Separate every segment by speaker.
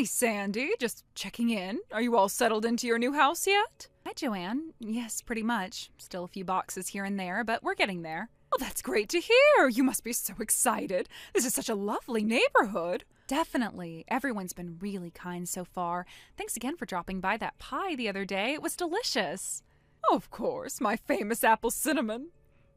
Speaker 1: Hey, Sandy, just checking in. Are you all settled into your new house yet?
Speaker 2: Hi, Joanne. Yes, pretty much. Still a few boxes here and there, but we're getting there.
Speaker 1: Oh, that's great to hear. You must be so excited. This is such a lovely neighborhood.
Speaker 2: Definitely. Everyone's been really kind so far. Thanks again for dropping by that pie the other day. It was delicious.
Speaker 1: Oh, of course, my famous apple cinnamon.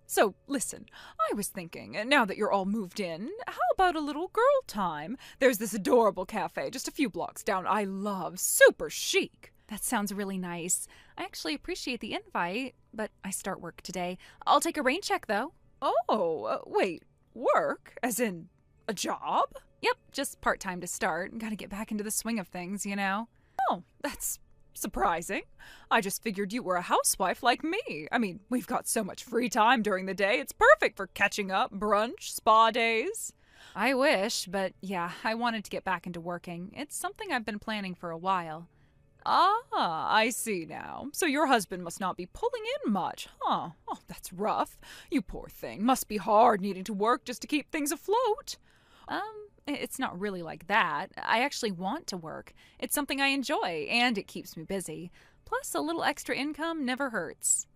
Speaker 1: So, listen, I was thinking, now that you're all moved in, how about a little girl time? There's this adorable cafe just a few blocks down I love. Super chic.
Speaker 2: That sounds really nice. I actually appreciate the invite, but I start work today. I'll take a rain check, though.
Speaker 1: Oh, wait, work? As in a job?
Speaker 2: Yep, just part-time to start. Gotta get back into the swing of things, you know?
Speaker 1: Oh, that's surprising. I just figured you were a housewife like me. I mean, we've got so much free time during the day. It's perfect for catching up, brunch, spa days.
Speaker 2: I wish, but yeah, I wanted to get back into working. It's something I've been planning for a while.
Speaker 1: Ah, I see now. So your husband must not be pulling in much, huh? Oh, that's rough. You poor thing. Must be hard needing to work just to keep things afloat.
Speaker 2: It's not really like that. I actually want to work. It's something I enjoy, and it keeps me busy. Plus, a little extra income never hurts.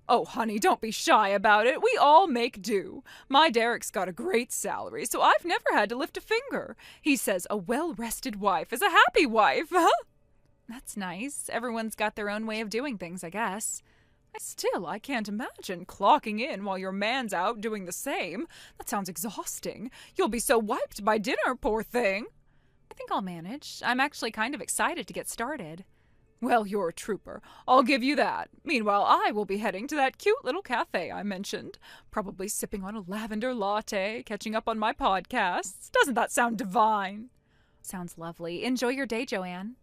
Speaker 1: Oh, honey, don't be shy about it. We all make do. My Derek's got a great salary, so I've never had to lift a finger. He says a well-rested wife is a happy wife, huh?
Speaker 2: That's nice. Everyone's got their own way of doing things, I guess.
Speaker 1: Still, I can't imagine clocking in while your man's out doing the same. That sounds exhausting. You'll be so wiped by dinner, poor thing.
Speaker 2: I think I'll manage. I'm actually kind of excited to get started.
Speaker 1: Well, you're a trooper. I'll give you that. Meanwhile, I will be heading to that cute little cafe I mentioned. Probably sipping on a lavender latte, catching up on my podcasts. Doesn't that sound divine?
Speaker 2: Sounds lovely. Enjoy your day, Joanne.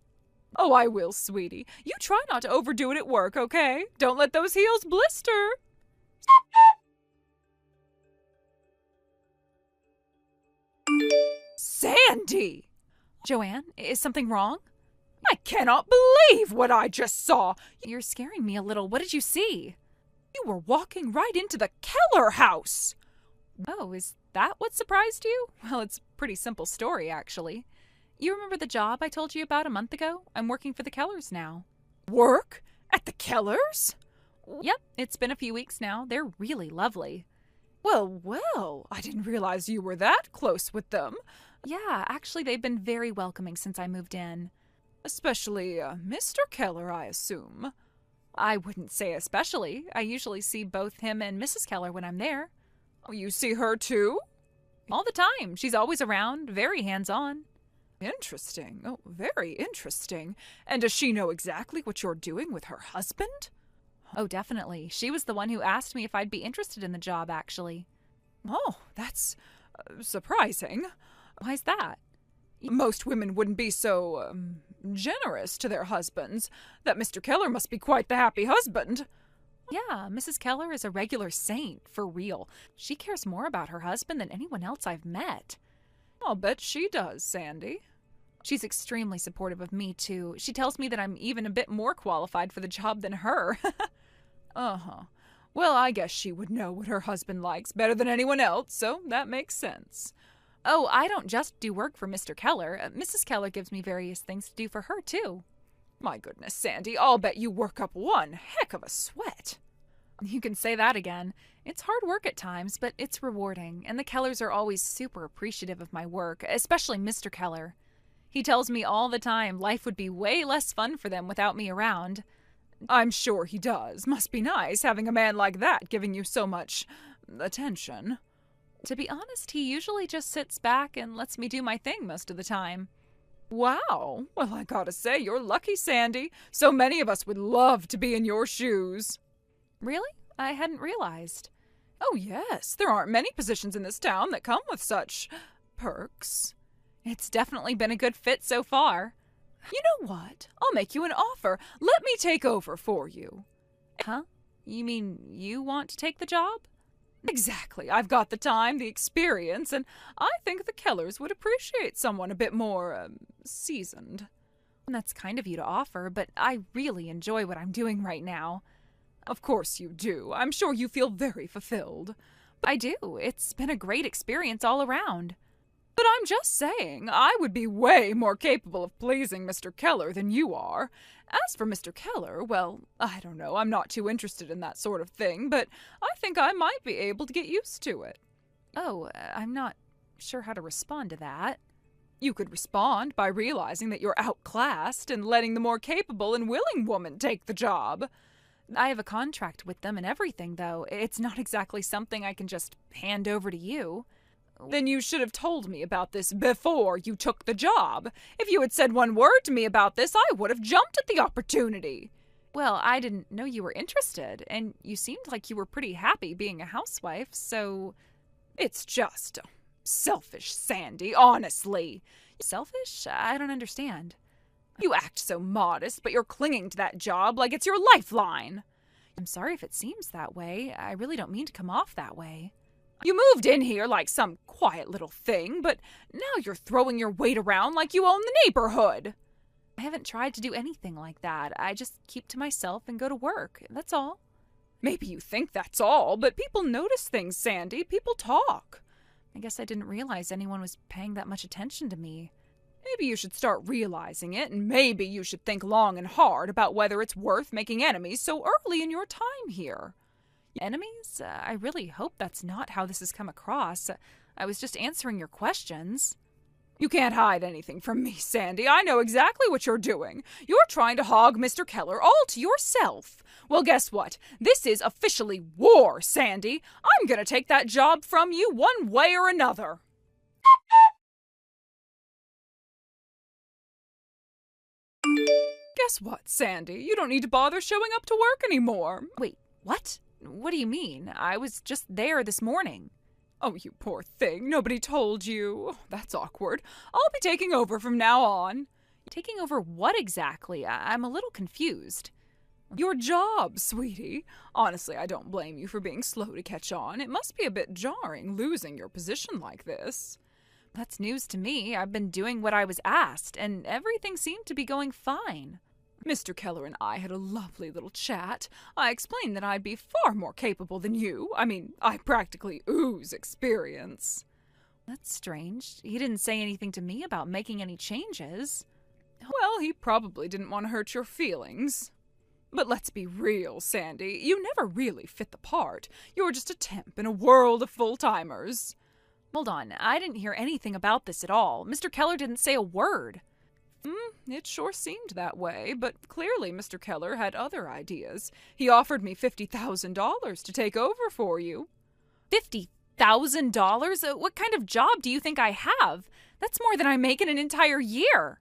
Speaker 1: Oh, I will, sweetie. You try not to overdo it at work, okay? Don't let those heels blister. Sandy!
Speaker 2: Joanne, is something wrong?
Speaker 1: I cannot believe what I just saw.
Speaker 2: You're scaring me a little. What did you see?
Speaker 1: You were walking right into the Keller house.
Speaker 2: Oh, is that what surprised you? Well, it's a pretty simple story, actually. You remember the job I told you about a month ago? I'm working for the Kellers now.
Speaker 1: Work? At the Kellers?
Speaker 2: Yep, it's been a few weeks now. They're really lovely.
Speaker 1: Well, I didn't realize you were that close with them.
Speaker 2: Yeah, actually, they've been very welcoming since I moved in.
Speaker 1: Especially Mr. Keller, I assume.
Speaker 2: I wouldn't say especially. I usually see both him and Mrs. Keller when I'm there.
Speaker 1: Oh, you see her too?
Speaker 2: All the time. She's always around, very hands-on.
Speaker 1: Interesting. Oh, very interesting. And does she know exactly what you're doing with her husband?
Speaker 2: Oh, definitely. She was the one who asked me if I'd be interested in the job, actually.
Speaker 1: Oh, that's surprising.
Speaker 2: Why's that?
Speaker 1: Most women wouldn't be so, generous to their husbands. That Mr. Keller must be quite the happy husband.
Speaker 2: Yeah, Mrs. Keller is a regular saint, for real. She cares more about her husband than anyone else I've met.
Speaker 1: I'll bet she does, Sandy.
Speaker 2: She's extremely supportive of me, too. She tells me that I'm even a bit more qualified for the job than her.
Speaker 1: Uh-huh. Well, I guess she would know what her husband likes better than anyone else, so that makes sense.
Speaker 2: Oh, I don't just do work for Mr. Keller. Mrs. Keller gives me various things to do for her, too.
Speaker 1: My goodness, Sandy, I'll bet you work up one heck of a sweat.
Speaker 2: You can say that again. It's hard work at times, but it's rewarding, and the Kellers are always super appreciative of my work, especially Mr. Keller. He tells me all the time life would be way less fun for them without me around.
Speaker 1: I'm sure he does. Must be nice having a man like that giving you so much attention.
Speaker 2: To be honest, he usually just sits back and lets me do my thing most of the time.
Speaker 1: Wow. Well, I gotta say, you're lucky, Sandy. So many of us would love to be in your shoes.
Speaker 2: Really? I hadn't realized.
Speaker 1: Oh, yes. There aren't many positions in this town that come with such perks.
Speaker 2: It's definitely been a good fit so far.
Speaker 1: You know what? I'll make you an offer. Let me take over for you.
Speaker 2: Huh? You mean you want to take the job?
Speaker 1: Exactly. I've got the time, the experience, and I think the Kellers would appreciate someone a bit more, seasoned.
Speaker 2: That's kind of you to offer, but I really enjoy what I'm doing right now.
Speaker 1: Of course you do. I'm sure you feel very fulfilled.
Speaker 2: I do. It's been a great experience all around.
Speaker 1: But I'm just saying, I would be way more capable of pleasing Mr. Keller than you are. As for Mr. Keller, well, I don't know, I'm not too interested in that sort of thing, but I think I might be able to get used to it.
Speaker 2: Oh, I'm not sure how to respond to that.
Speaker 1: You could respond by realizing that you're outclassed and letting the more capable and willing woman take the job.
Speaker 2: I have a contract with them and everything, though. It's not exactly something I can just hand over to you.
Speaker 1: Then you should have told me about this before you took the job. If you had said one word to me about this, I would have jumped at the opportunity.
Speaker 2: Well, I didn't know you were interested, and you seemed like you were pretty happy being a housewife, so...
Speaker 1: It's just selfish, Sandy, honestly.
Speaker 2: Selfish? I don't understand.
Speaker 1: You act so modest, but you're clinging to that job like it's your lifeline.
Speaker 2: I'm sorry if it seems that way. I really don't mean to come off that way.
Speaker 1: You moved in here like some quiet little thing, but now you're throwing your weight around like you own the neighborhood.
Speaker 2: I haven't tried to do anything like that. I just keep to myself and go to work. That's all.
Speaker 1: Maybe you think that's all, but people notice things, Sandy. People talk.
Speaker 2: I guess I didn't realize anyone was paying that much attention to me.
Speaker 1: Maybe you should start realizing it, and maybe you should think long and hard about whether it's worth making enemies so early in your time here.
Speaker 2: Enemies? I really hope that's not how this has come across. I was just answering your questions.
Speaker 1: You can't hide anything from me, Sandy. I know exactly what you're doing. You're trying to hog Mr. Keller all to yourself. Well, guess what? This is officially war, Sandy. I'm gonna take that job from you one way or another. Guess what, Sandy? You don't need to bother showing up to work anymore.
Speaker 2: Wait, what? What do you mean? I was just there this morning.
Speaker 1: Oh, you poor thing. Nobody told you. That's awkward. I'll be taking over from now on.
Speaker 2: Taking over what exactly? I'm a little confused.
Speaker 1: Your job, sweetie. Honestly, I don't blame you for being slow to catch on. It must be a bit jarring losing your position like this.
Speaker 2: That's news to me. I've been doing what I was asked, and everything seemed to be going fine.
Speaker 1: Mr. Keller and I had a lovely little chat. I explained that I'd be far more capable than you. I mean, I practically ooze experience.
Speaker 2: That's strange. He didn't say anything to me about making any changes.
Speaker 1: Well, he probably didn't want to hurt your feelings. But let's be real, Sandy. You never really fit the part. You're just a temp in a world of full-timers.
Speaker 2: Hold on. I didn't hear anything about this at all. Mr. Keller didn't say a word.
Speaker 1: It sure seemed that way, but clearly Mr. Keller had other ideas. He offered me $50,000 to take over for you.
Speaker 2: $50,000? What kind of job do you think I have? That's more than I make in an entire year.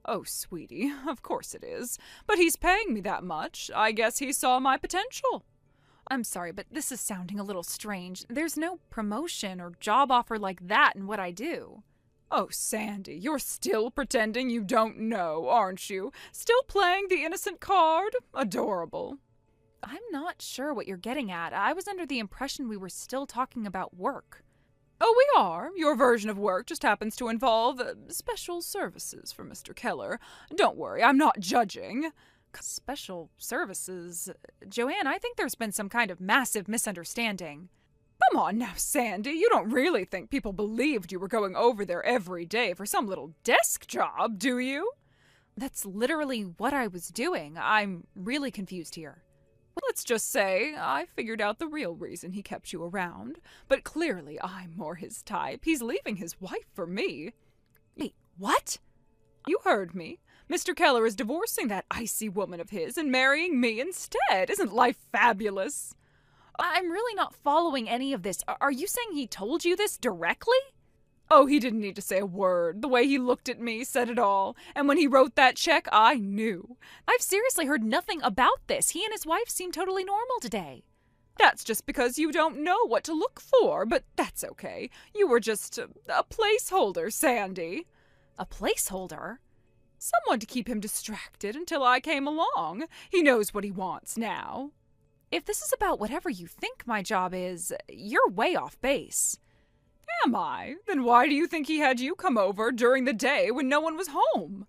Speaker 1: Oh, sweetie, of course it is. But he's paying me that much. I guess he saw my potential.
Speaker 2: I'm sorry, but this is sounding a little strange. There's no promotion or job offer like that in what I do.
Speaker 1: Oh, Sandy, you're still pretending you don't know, aren't you? Still playing the innocent card? Adorable.
Speaker 2: I'm not sure what you're getting at. I was under the impression we were still talking about work.
Speaker 1: Oh, we are. Your version of work just happens to involve special services for Mr. Keller. Don't worry, I'm not judging.
Speaker 2: Special services? Joanne, I think there's been some kind of massive misunderstanding.
Speaker 1: Come on now, Sandy. You don't really think people believed you were going over there every day for some little desk job, do you?
Speaker 2: That's literally what I was doing. I'm really confused here.
Speaker 1: Well, let's just say I figured out the real reason he kept you around. But clearly I'm more his type. He's leaving his wife for me.
Speaker 2: Wait, what?
Speaker 1: You heard me. Mr. Keller is divorcing that icy woman of his and marrying me instead. Isn't life fabulous?
Speaker 2: I'm really not following any of this. Are you saying he told you this directly?
Speaker 1: Oh, he didn't need to say a word. The way he looked at me said it all. And when he wrote that check, I knew.
Speaker 2: I've seriously heard nothing about this. He and his wife seem totally normal today.
Speaker 1: That's just because you don't know what to look for, but that's okay. You were just a placeholder, Sandy.
Speaker 2: A placeholder?
Speaker 1: Someone to keep him distracted until I came along. He knows what he wants now.
Speaker 2: If this is about whatever you think my job is, you're way off base.
Speaker 1: Am I? Then why do you think he had you come over during the day when no one was home?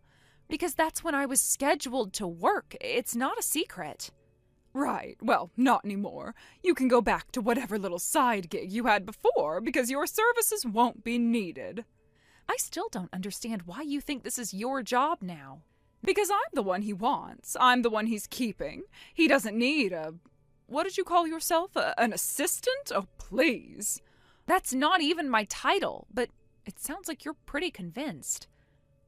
Speaker 2: Because that's when I was scheduled to work. It's not a secret.
Speaker 1: Right. Well, not anymore. You can go back to whatever little side gig you had before because your services won't be needed.
Speaker 2: I still don't understand why you think this is your job now.
Speaker 1: Because I'm the one he wants. I'm the one he's keeping. He doesn't need what did you call yourself? An assistant? Oh, please.
Speaker 2: That's not even my title, but it sounds like you're pretty convinced.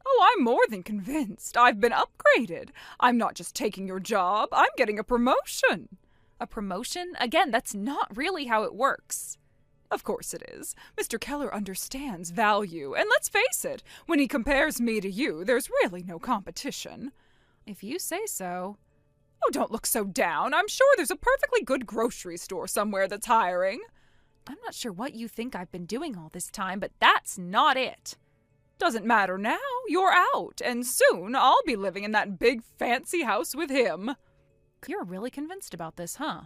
Speaker 1: Oh, I'm more than convinced. I've been upgraded. I'm not just taking your job. I'm getting a promotion.
Speaker 2: A promotion? Again, that's not really how it works.
Speaker 1: Of course it is. Mr. Keller understands value, and let's face it, when he compares me to you, there's really no competition.
Speaker 2: If you say so.
Speaker 1: Oh, don't look so down. I'm sure there's a perfectly good grocery store somewhere that's hiring.
Speaker 2: I'm not sure what you think I've been doing all this time, but that's not it.
Speaker 1: Doesn't matter now. You're out, and soon I'll be living in that big fancy house with him.
Speaker 2: You're really convinced about this, huh?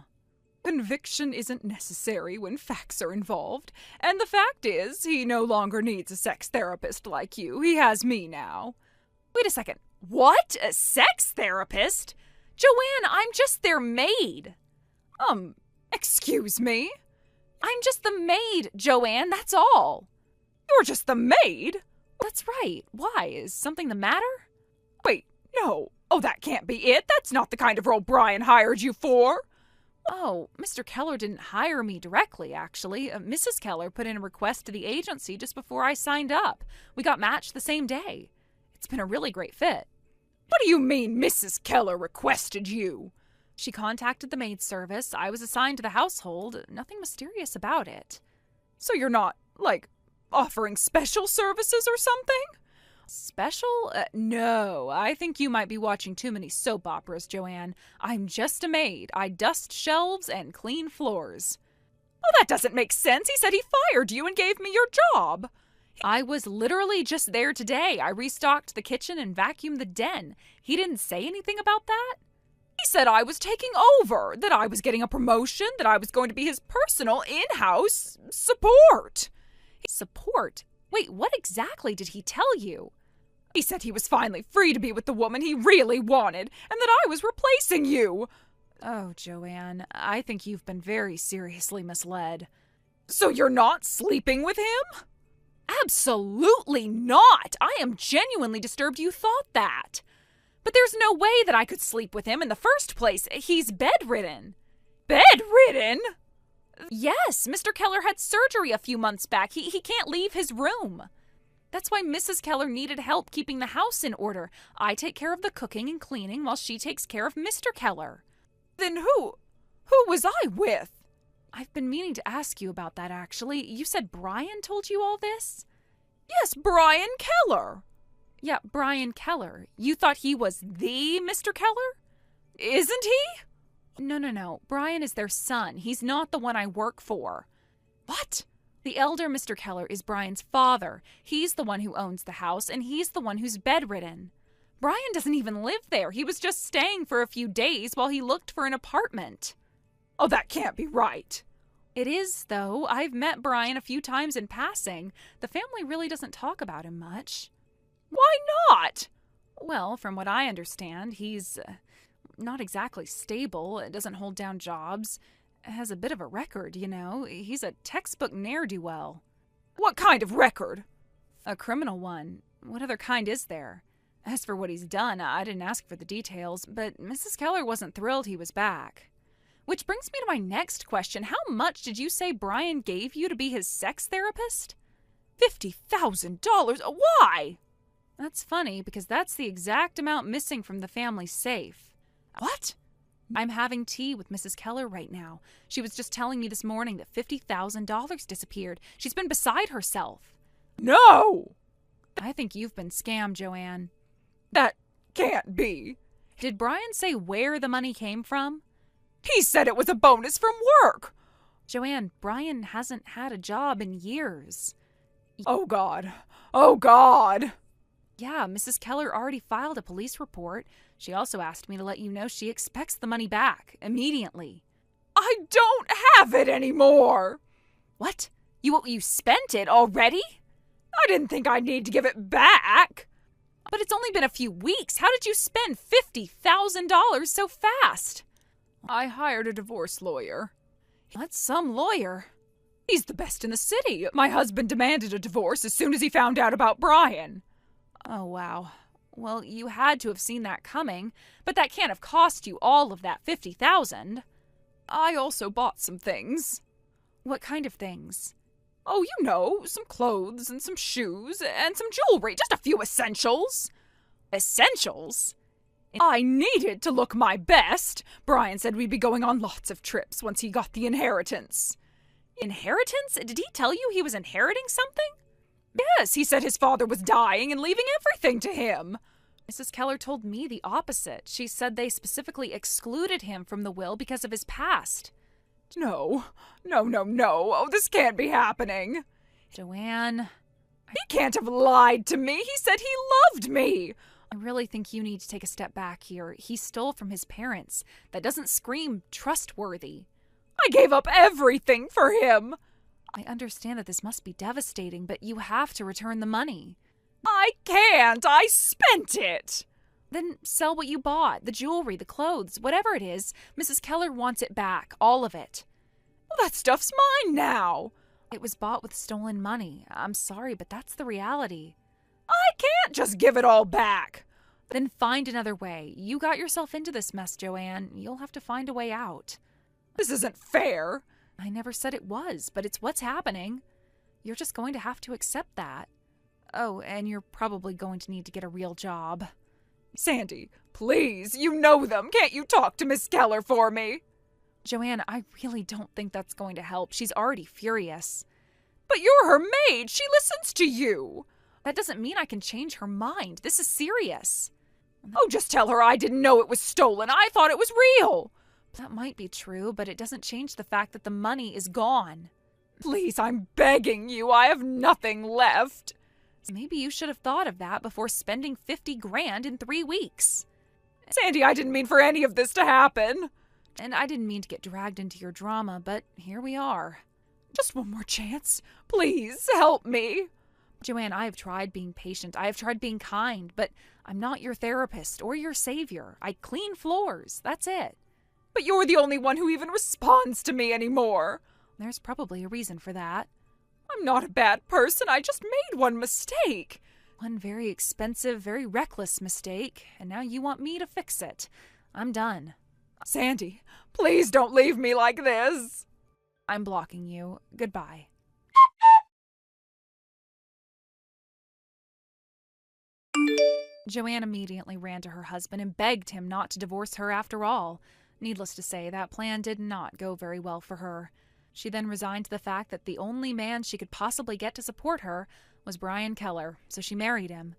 Speaker 1: Conviction isn't necessary when facts are involved. And the fact is, he no longer needs a sex therapist like you. He has me now.
Speaker 2: Wait a second. What? A sex therapist? Joanne, I'm just their maid.
Speaker 1: Excuse me?
Speaker 2: I'm just the maid, Joanne, that's all.
Speaker 1: You're just the maid?
Speaker 2: That's right. Why? Is something the matter?
Speaker 1: Wait, no. Oh, that can't be it. That's not the kind of role Brian hired you for.
Speaker 2: Oh, Mr. Keller didn't hire me directly, actually. Mrs. Keller put in a request to the agency just before I signed up. We got matched the same day. It's been a really great fit.
Speaker 1: What do you mean Mrs. Keller requested you?
Speaker 2: She contacted the maid service. I was assigned to the household. Nothing mysterious about it.
Speaker 1: So you're not, offering special services or something?
Speaker 2: Special? No, I think you might be watching too many soap operas, Joanne. I'm just a maid. I dust shelves and clean floors.
Speaker 1: Oh, that doesn't make sense. He said he fired you and gave me your job.
Speaker 2: I was literally just there today. I restocked the kitchen and vacuumed the den. He didn't say anything about that?
Speaker 1: He said I was taking over, that I was getting a promotion, that I was going to be his personal in-house support.
Speaker 2: Support? Wait, what exactly did he tell you?
Speaker 1: He said he was finally free to be with the woman he really wanted, and that I was replacing you.
Speaker 2: Oh, Joanne, I think you've been very seriously misled.
Speaker 1: So you're not sleeping with him?
Speaker 2: Absolutely not! I am genuinely disturbed you thought that. But there's no way that I could sleep with him in the first place. He's bedridden.
Speaker 1: Bedridden?
Speaker 2: Yes, Mr. Keller had surgery a few months back. He can't leave his room. That's why Mrs. Keller needed help keeping the house in order. I take care of the cooking and cleaning while she takes care of Mr. Keller.
Speaker 1: Then who was I with?
Speaker 2: I've been meaning to ask you about that, actually. You said Brian told you all this?
Speaker 1: Yes, Brian Keller.
Speaker 2: Yeah, Brian Keller. You thought he was the Mr. Keller?
Speaker 1: Isn't he?
Speaker 2: No. Brian is their son. He's not the one I work for.
Speaker 1: What?
Speaker 2: The elder Mr. Keller is Brian's father. He's the one who owns the house, and he's the one who's bedridden. Brian doesn't even live there. He was just staying for a few days while he looked for an apartment.
Speaker 1: Oh, that can't be right.
Speaker 2: It is, though. I've met Brian a few times in passing. The family really doesn't talk about him much.
Speaker 1: Why not?
Speaker 2: Well, from what I understand, he's not exactly stable, doesn't hold down jobs, has a bit of a record, you know. He's a textbook ne'er-do-well.
Speaker 1: What kind of record?
Speaker 2: A criminal one. What other kind is there? As for what he's done, I didn't ask for the details, but Mrs. Keller wasn't thrilled he was back. Which brings me to my next question. How much did you say Brian gave you to be his sex therapist?
Speaker 1: $50,000? Why?
Speaker 2: That's funny, because that's the exact amount missing from the family safe.
Speaker 1: What?
Speaker 2: I'm having tea with Mrs. Keller right now. She was just telling me this morning that $50,000 disappeared. She's been beside herself.
Speaker 1: No!
Speaker 2: I think you've been scammed, Joanne.
Speaker 1: That can't be.
Speaker 2: Did Brian say where the money came from?
Speaker 1: He said it was a bonus from work.
Speaker 2: Joanne, Brian hasn't had a job in years.
Speaker 1: Oh, God. Oh, God.
Speaker 2: Yeah, Mrs. Keller already filed a police report. She also asked me to let you know she expects the money back immediately.
Speaker 1: I don't have it anymore.
Speaker 2: What? You spent it already?
Speaker 1: I didn't think I'd need to give it back.
Speaker 2: But it's only been a few weeks. How did you spend $50,000 so fast?
Speaker 1: I hired a divorce lawyer.
Speaker 2: That's some lawyer.
Speaker 1: He's the best in the city. My husband demanded a divorce as soon as he found out about Brian.
Speaker 2: Oh, wow. Well, you had to have seen that coming, but that can't have cost you all of that $50,000.
Speaker 1: I also bought some things.
Speaker 2: What kind of things?
Speaker 1: Oh, you know, some clothes and some shoes and some jewelry, just a few essentials.
Speaker 2: Essentials?
Speaker 1: I needed to look my best. Brian said we'd be going on lots of trips once he got the inheritance.
Speaker 2: Inheritance? Did he tell you he was inheriting something?
Speaker 1: Yes, he said his father was dying and leaving everything to him.
Speaker 2: Mrs. Keller told me the opposite. She said they specifically excluded him from the will because of his past.
Speaker 1: No. Oh, this can't be happening.
Speaker 2: Joanne.
Speaker 1: He can't have lied to me. He said he loved me.
Speaker 2: I really think you need to take a step back here. He stole from his parents. That doesn't scream trustworthy.
Speaker 1: I gave up everything for him.
Speaker 2: I understand that this must be devastating, but you have to return the money.
Speaker 1: I can't. I spent it.
Speaker 2: Then sell what you bought, the jewelry, the clothes, whatever it is. Mrs. Keller wants it back, all of it.
Speaker 1: Well, that stuff's mine now.
Speaker 2: It was bought with stolen money. I'm sorry, but that's the reality.
Speaker 1: I can't just give it all back.
Speaker 2: Then find another way. You got yourself into this mess, Joanne. You'll have to find a way out.
Speaker 1: This isn't fair.
Speaker 2: I never said it was, but it's what's happening. You're just going to have to accept that. Oh, and you're probably going to need to get a real job.
Speaker 1: Sandy, please, you know them. Can't you talk to Miss Keller for me?
Speaker 2: Joanne, I really don't think that's going to help. She's already furious.
Speaker 1: But you're her maid. She listens to you.
Speaker 2: That doesn't mean I can change her mind. This is serious.
Speaker 1: Oh, just tell her I didn't know it was stolen. I thought it was real.
Speaker 2: That might be true, but it doesn't change the fact that the money is gone.
Speaker 1: Please, I'm begging you. I have nothing left.
Speaker 2: Maybe you should have thought of that before spending $50,000 in 3 weeks.
Speaker 1: Sandy, I didn't mean for any of this to happen.
Speaker 2: And I didn't mean to get dragged into your drama, but here we are.
Speaker 1: Just one more chance. Please, help me.
Speaker 2: Joanne, I have tried being patient. I have tried being kind, but I'm not your therapist or your savior. I clean floors. That's it.
Speaker 1: But you're the only one who even responds to me anymore.
Speaker 2: There's probably a reason for that.
Speaker 1: I'm not a bad person. I just made one mistake.
Speaker 2: One very expensive, very reckless mistake, and now you want me to fix it. I'm done.
Speaker 1: Sandy, please don't leave me like this.
Speaker 2: I'm blocking you. Goodbye. Joanne immediately ran to her husband and begged him not to divorce her after all. Needless to say, that plan did not go very well for her. She then resigned to the fact that the only man she could possibly get to support her was Brian Keller, so she married him.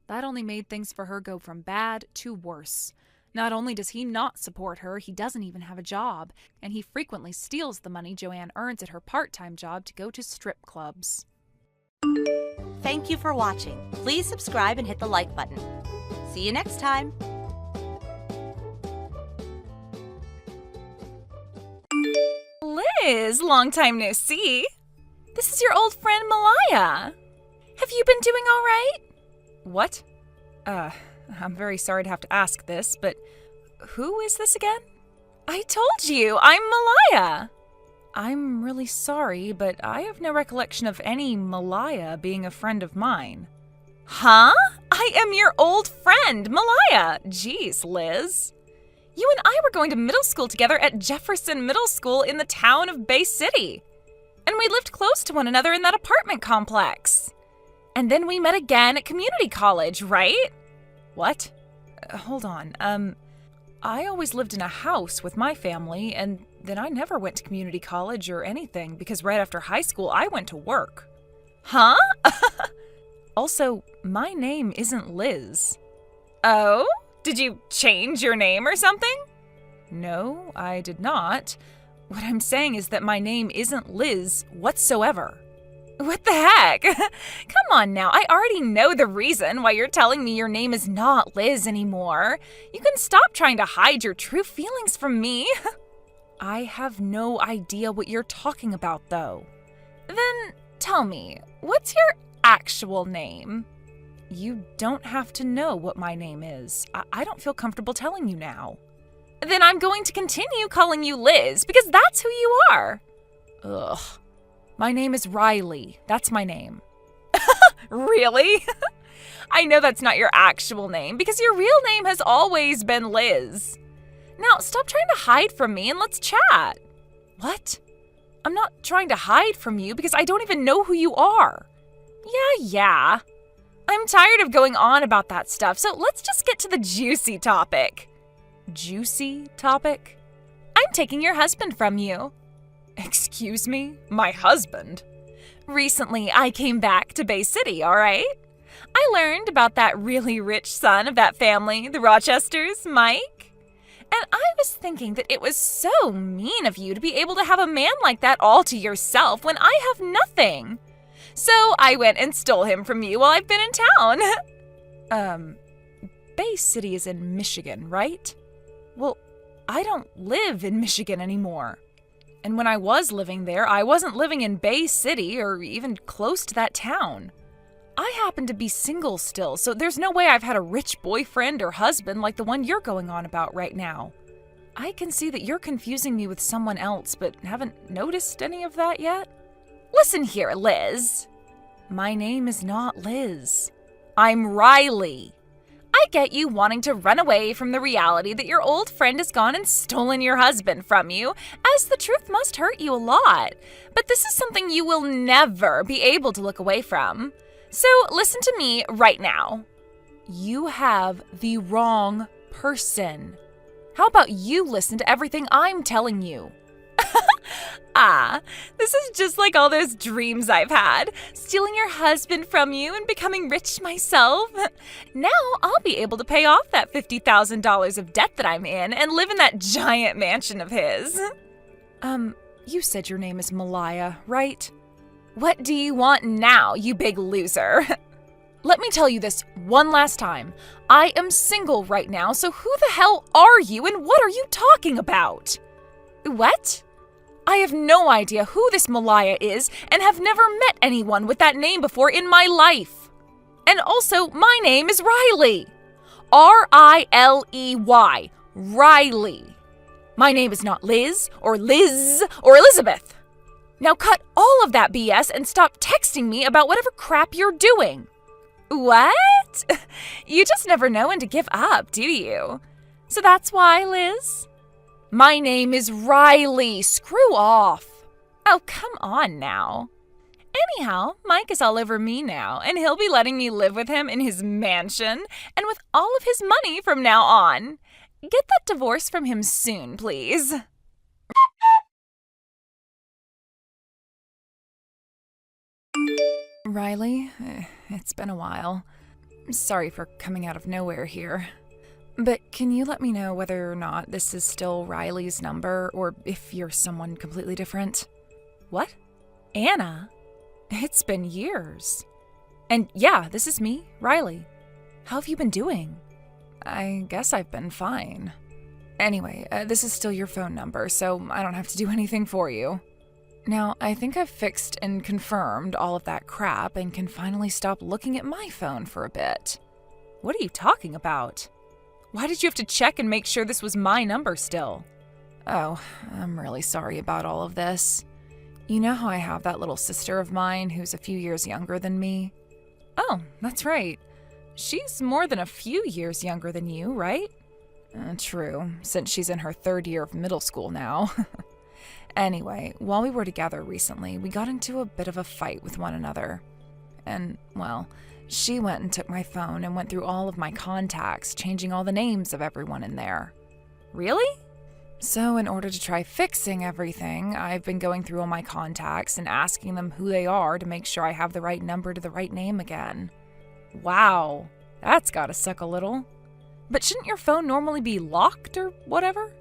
Speaker 2: That only made things for her go from bad to worse. Not only does he not support her, he doesn't even have a job, and he frequently steals the money Joanne earns at her part-time job to go to strip clubs.
Speaker 3: Thank you for watching. Please subscribe and hit the like button. See you next time.
Speaker 2: Liz, long time no see. This is your old friend Malaya. Have you been doing all right? What? I'm very sorry to have to ask this, but who is this again? I told you, I'm Malaya. I'm really sorry, but I have no recollection of any Malaya being a friend of mine. Huh? I am your old friend, Malaya. Jeez, Liz. You and I were going to middle school together at Jefferson Middle School in the town of Bay City. And we lived close to one another in that apartment complex. And then we met again at community college, right? What? Hold on. I always lived in a house with my family, and then I never went to community college or anything because right after high school, I went to work. Huh? Also, my name isn't Liz. Oh? Did you change your name or something? No, I did not. What I'm saying is that my name isn't Liz whatsoever. What the heck? Come on now, I already know the reason why you're telling me your name is not Liz anymore. You can stop trying to hide your true feelings from me. I have no idea what you're talking about, though. Then tell me, what's your actual name? You don't have to know what my name is. I don't feel comfortable telling you now. Then I'm going to continue calling you Liz, because that's who you are. Ugh. My name is Riley. That's my name. Really? I know that's not your actual name because your real name has always been Liz. Now, stop trying to hide from me and let's chat. What? I'm not trying to hide from you because I don't even know who you are. Yeah. I'm tired of going on about that stuff, so let's just get to the juicy topic. Juicy topic? I'm taking your husband from you. Excuse me? My husband? Recently, I came back to Bay City, all right? I learned about that really rich son of that family, the Rochesters, Mike. And I was thinking that it was so mean of you to be able to have a man like that all to yourself when I have nothing. So I went and stole him from you while I've been in town. Bay City is in Michigan, right? Well, I don't live in Michigan anymore. And when I was living there, I wasn't living in Bay City or even close to that town. I happen to be single still, so there's no way I've had a rich boyfriend or husband like the one you're going on about right now. I can see that you're confusing me with someone else, but haven't noticed any of that yet. Listen here, Liz. My name is not Liz. I'm Riley. I get you wanting to run away from the reality that your old friend has gone and stolen your husband from you, as the truth must hurt you a lot. But this is something you will never be able to look away from. So listen to me right now. You have the wrong person. How about you listen to everything I'm telling you? This is just like all those dreams I've had. Stealing your husband from you and becoming rich myself. Now I'll be able to pay off that $50,000 of debt that I'm in and live in that giant mansion of his. You said your name is Malaya, right? What do you want now, you big loser? Let me tell you this one last time. I am single right now, so who the hell are you and what are you talking about? What? I have no idea who this Malaya is and have never met anyone with that name before in my life. And also, my name is Riley. R-I-L-E-Y. Riley. My name is not Liz or Elizabeth. Now cut all of that BS and stop texting me about whatever crap you're doing. What? You just never know when to give up, do you? So that's why, Liz? My name is Riley. Screw off. Oh, come on now. Anyhow, Mike is all over me now, and he'll be letting me live with him in his mansion and with all of his money from now on. Get that divorce from him soon, please. Riley, it's been a while. Sorry for coming out of nowhere here. But can you let me know whether or not this is still Riley's number or if you're someone completely different? What? Anna? It's been years. And yeah, this is me, Riley. How have you been doing? I guess I've been fine. Anyway, this is still your phone number, so I don't have to do anything for you. Now, I think I've fixed and confirmed all of that crap and can finally stop looking at my phone for a bit. What are you talking about? Why did you have to check and make sure this was my number still? Oh, I'm really sorry about all of this. You know how I have that little sister of mine who's a few years younger than me? Oh, that's right. She's more than a few years younger than you, right? True, since she's in her 3rd year of middle school now. Anyway, while we were together recently, we got into a bit of a fight with one another. And, well, she went and took my phone and went through all of my contacts, changing all the names of everyone in there. Really? So in order to try fixing everything, I've been going through all my contacts and asking them who they are to make sure I have the right number to the right name again. Wow, that's gotta suck a little. But shouldn't your phone normally be locked or whatever?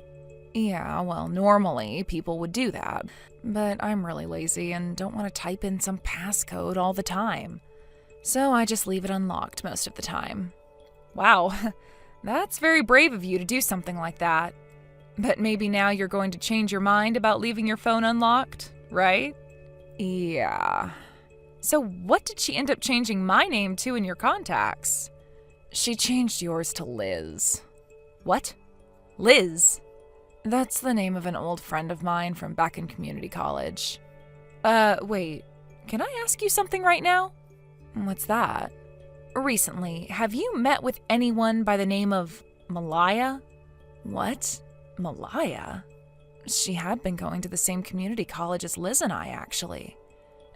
Speaker 2: Yeah, well, normally people would do that. But I'm really lazy and don't want to type in some passcode all the time. So I just leave it unlocked most of the time. Wow, that's very brave of you to do something like that. But maybe now you're going to change your mind about leaving your phone unlocked, right? Yeah. So what did she end up changing my name to in your contacts? She changed yours to Liz. What? Liz? That's the name of an old friend of mine from back in community college. Wait. Can I ask you something right now? What's that? Recently, have you met with anyone by the name of Malaya? What? Malaya? She had been going to the same community college as Liz and I, actually.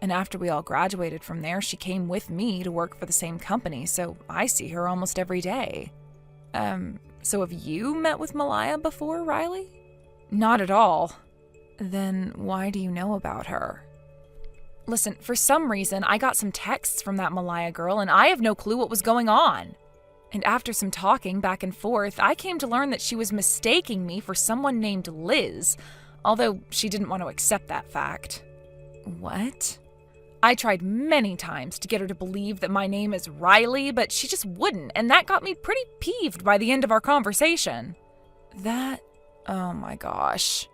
Speaker 2: And after we all graduated from there, she came with me to work for the same company, so I see her almost every day. So have you met with Malaya before, Riley? Not at all. Then why do you know about her? Listen, for some reason, I got some texts from that Malaya girl, and I have no clue what was going on. And after some talking back and forth, I came to learn that she was mistaking me for someone named Liz, although she didn't want to accept that fact. What? I tried many times to get her to believe that my name is Riley, but she just wouldn't, and that got me pretty peeved by the end of our conversation. Oh my gosh.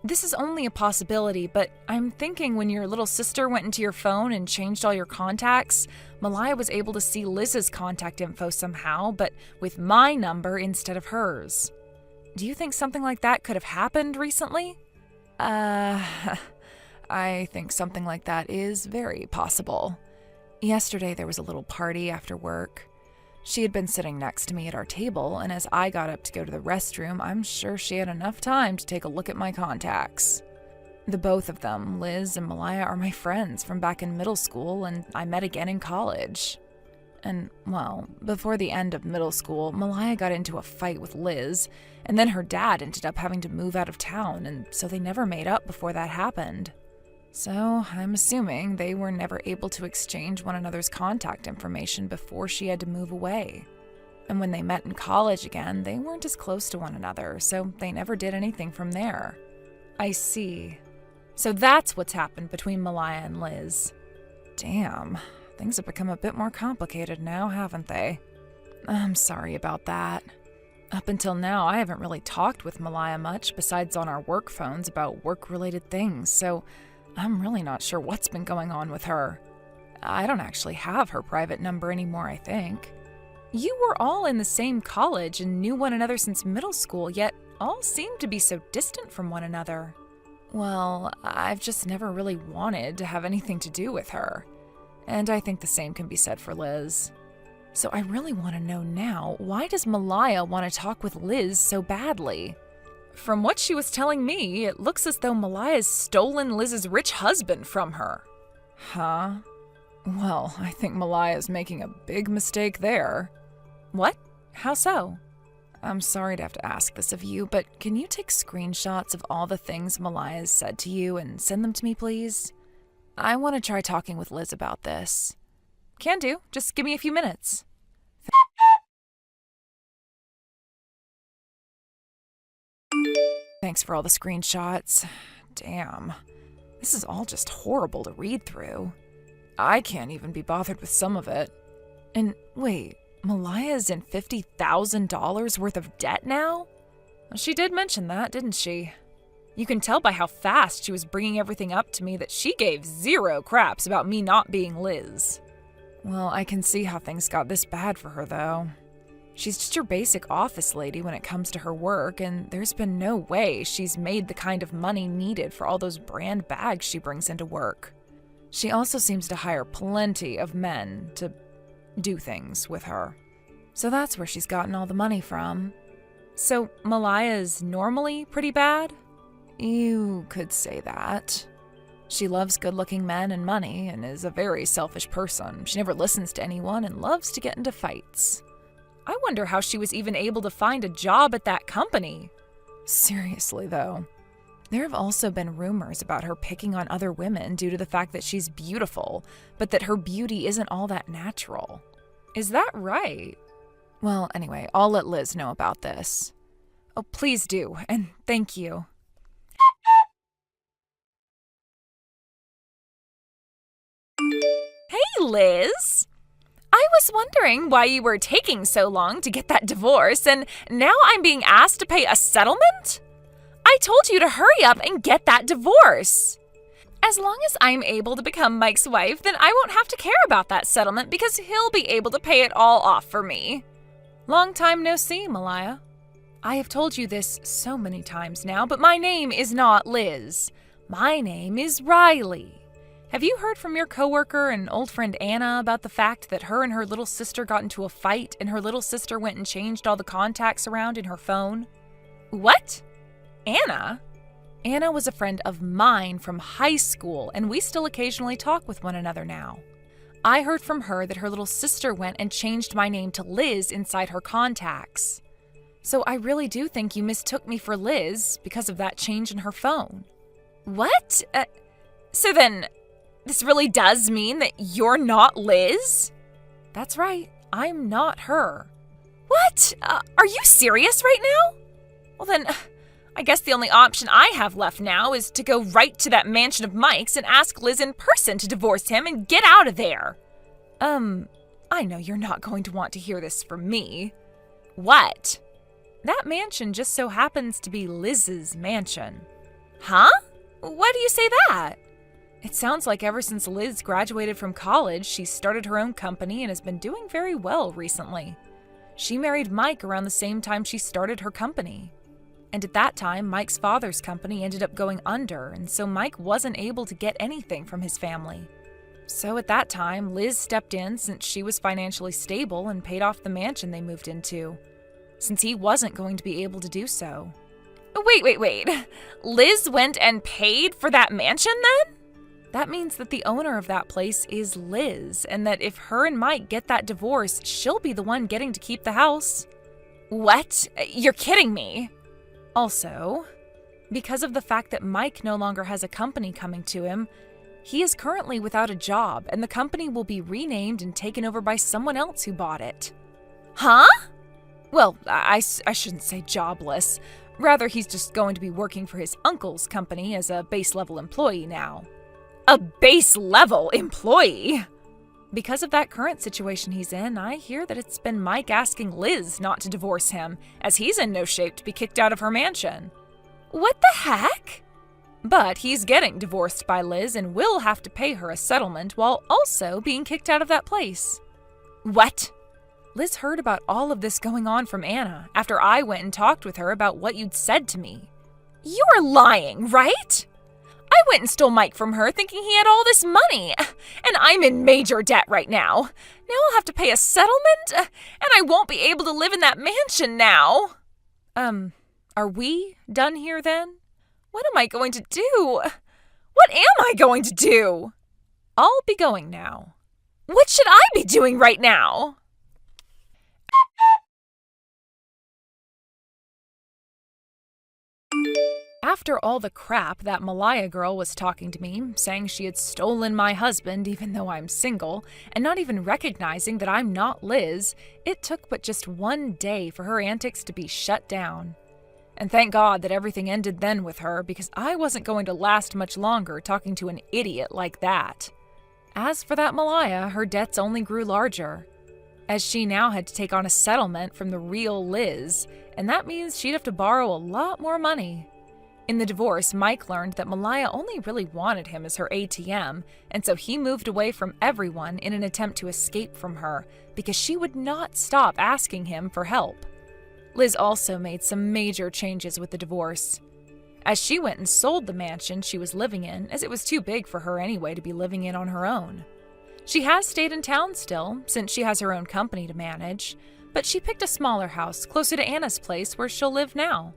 Speaker 2: This is only a possibility, but I'm thinking when your little sister went into your phone and changed all your contacts, Malaya was able to see Liz's contact info somehow, but with my number instead of hers. Do you think something like that could have happened recently? I think something like that is very possible. Yesterday there was a little party after work. She had been sitting next to me at our table, and as I got up to go to the restroom, I'm sure she had enough time to take a look at my contacts. The both of them, Liz and Malaya, are my friends from back in middle school, and I met again in college. And, well, before the end of middle school, Malaya got into a fight with Liz, and then her dad ended up having to move out of town, and so they never made up before that happened. So I'm assuming they were never able to exchange one another's contact information before she had to move away. And when they met in college again, they weren't as close to one another, so they never did anything from there. I see. So that's what's happened between Malaya and Liz. Damn, things have become a bit more complicated now, haven't they? I'm sorry about that. Up until now, I haven't really talked with Malaya much besides on our work phones about work-related things, so I'm really not sure what's been going on with her. I don't actually have her private number anymore, I think. You were all in the same college and knew one another since middle school, yet all seemed to be so distant from one another. Well, I've just never really wanted to have anything to do with her. And I think the same can be said for Liz. So I really want to know now, why does Malaya want to talk with Liz so badly? From what she was telling me, it looks as though Malaya's stolen Liz's rich husband from her. Huh? Well, I think Malaya's making a big mistake there. What? How so? I'm sorry to have to ask this of you, but can you take screenshots of all the things Malaya's said to you and send them to me, please? I want to try talking with Liz about this. Can do. Just give me a few minutes. Thanks for all the screenshots. Damn. This is all just horrible to read through. I can't even be bothered with some of it. And wait, Malaya's in $50,000 worth of debt now? She did mention that, didn't she? You can tell by how fast she was bringing everything up to me that she gave zero craps about me not being Liz. Well, I can see how things got this bad for her, though. She's just your basic office lady when it comes to her work, and there's been no way she's made the kind of money needed for all those brand bags she brings into work. She also seems to hire plenty of men to do things with her. So that's where she's gotten all the money from. So Malaya's normally pretty bad? You could say that. She loves good-looking men and money and is a very selfish person. She never listens to anyone and loves to get into fights. I wonder how she was even able to find a job at that company. Seriously, though. There have also been rumors about her picking on other women due to the fact that she's beautiful, but that her beauty isn't all that natural. Is that right? Well, anyway, I'll let Liz know about this. Oh, please do, and thank you. Hey, Liz! I was wondering why you were taking so long to get that divorce, and now I'm being asked to pay a settlement? I told you to hurry up and get that divorce. As long as I'm able to become Mike's wife, then I won't have to care about that settlement because he'll be able to pay it all off for me. Long time no see, Malaya. I have told you this so many times now, but my name is not Liz. My name is Riley. Have you heard from your coworker and old friend Anna about the fact that her and her little sister got into a fight and her little sister went and changed all the contacts around in her phone? What? Anna? Anna was a friend of mine from high school, and we still occasionally talk with one another now. I heard from her that her little sister went and changed my name to Liz inside her contacts. So I really do think you mistook me for Liz because of that change in her phone. What? So then, this really does mean that you're not Liz? That's right, I'm not her. What? Are you serious right now? Well then, I guess the only option I have left now is to go right to that mansion of Mike's and ask Liz in person to divorce him and get out of there. I know you're not going to want to hear this from me. What? That mansion just so happens to be Liz's mansion. Huh? Why do you say that? It sounds like ever since Liz graduated from college, she's started her own company and has been doing very well recently. She married Mike around the same time she started her company. And at that time, Mike's father's company ended up going under, and so Mike wasn't able to get anything from his family. So at that time, Liz stepped in since she was financially stable and paid off the mansion they moved into, since he wasn't going to be able to do so. Wait. Liz went and paid for that mansion then? That means that the owner of that place is Liz, and that if her and Mike get that divorce, she'll be the one getting to keep the house. What? You're kidding me. Also, because of the fact that Mike no longer has a company coming to him, he is currently without a job, and the company will be renamed and taken over by someone else who bought it. Huh? Well, I shouldn't say jobless. Rather, he's just going to be working for his uncle's company as a base-level employee now. A base-level employee? Because of that current situation he's in, I hear that it's been Mike asking Liz not to divorce him, as he's in no shape to be kicked out of her mansion. What the heck? But he's getting divorced by Liz and will have to pay her a settlement while also being kicked out of that place. What? Liz heard about all of this going on from Anna after I went and talked with her about what you'd said to me. You're lying, right? I went and stole Mike from her thinking he had all this money, and I'm in major debt right now. Now I'll have to pay a settlement, and I won't be able to live in that mansion now. Are we done here then? What am I going to do? What am I going to do? I'll be going now. What should I be doing right now? After all the crap that Malaya girl was talking to me, saying she had stolen my husband even though I'm single, and not even recognizing that I'm not Liz, it took but just one day for her antics to be shut down. And thank God that everything ended then with her, because I wasn't going to last much longer talking to an idiot like that. As for that Malaya, her debts only grew larger, as she now had to take on a settlement from the real Liz, and that means she'd have to borrow a lot more money. In the divorce, Mike learned that Malaya only really wanted him as her ATM, and so he moved away from everyone in an attempt to escape from her, because she would not stop asking him for help. Liz also made some major changes with the divorce, as she went and sold the mansion she was living in, as it was too big for her anyway to be living in on her own. She has stayed in town still, since she has her own company to manage, but she picked a smaller house closer to Anna's place where she'll live now.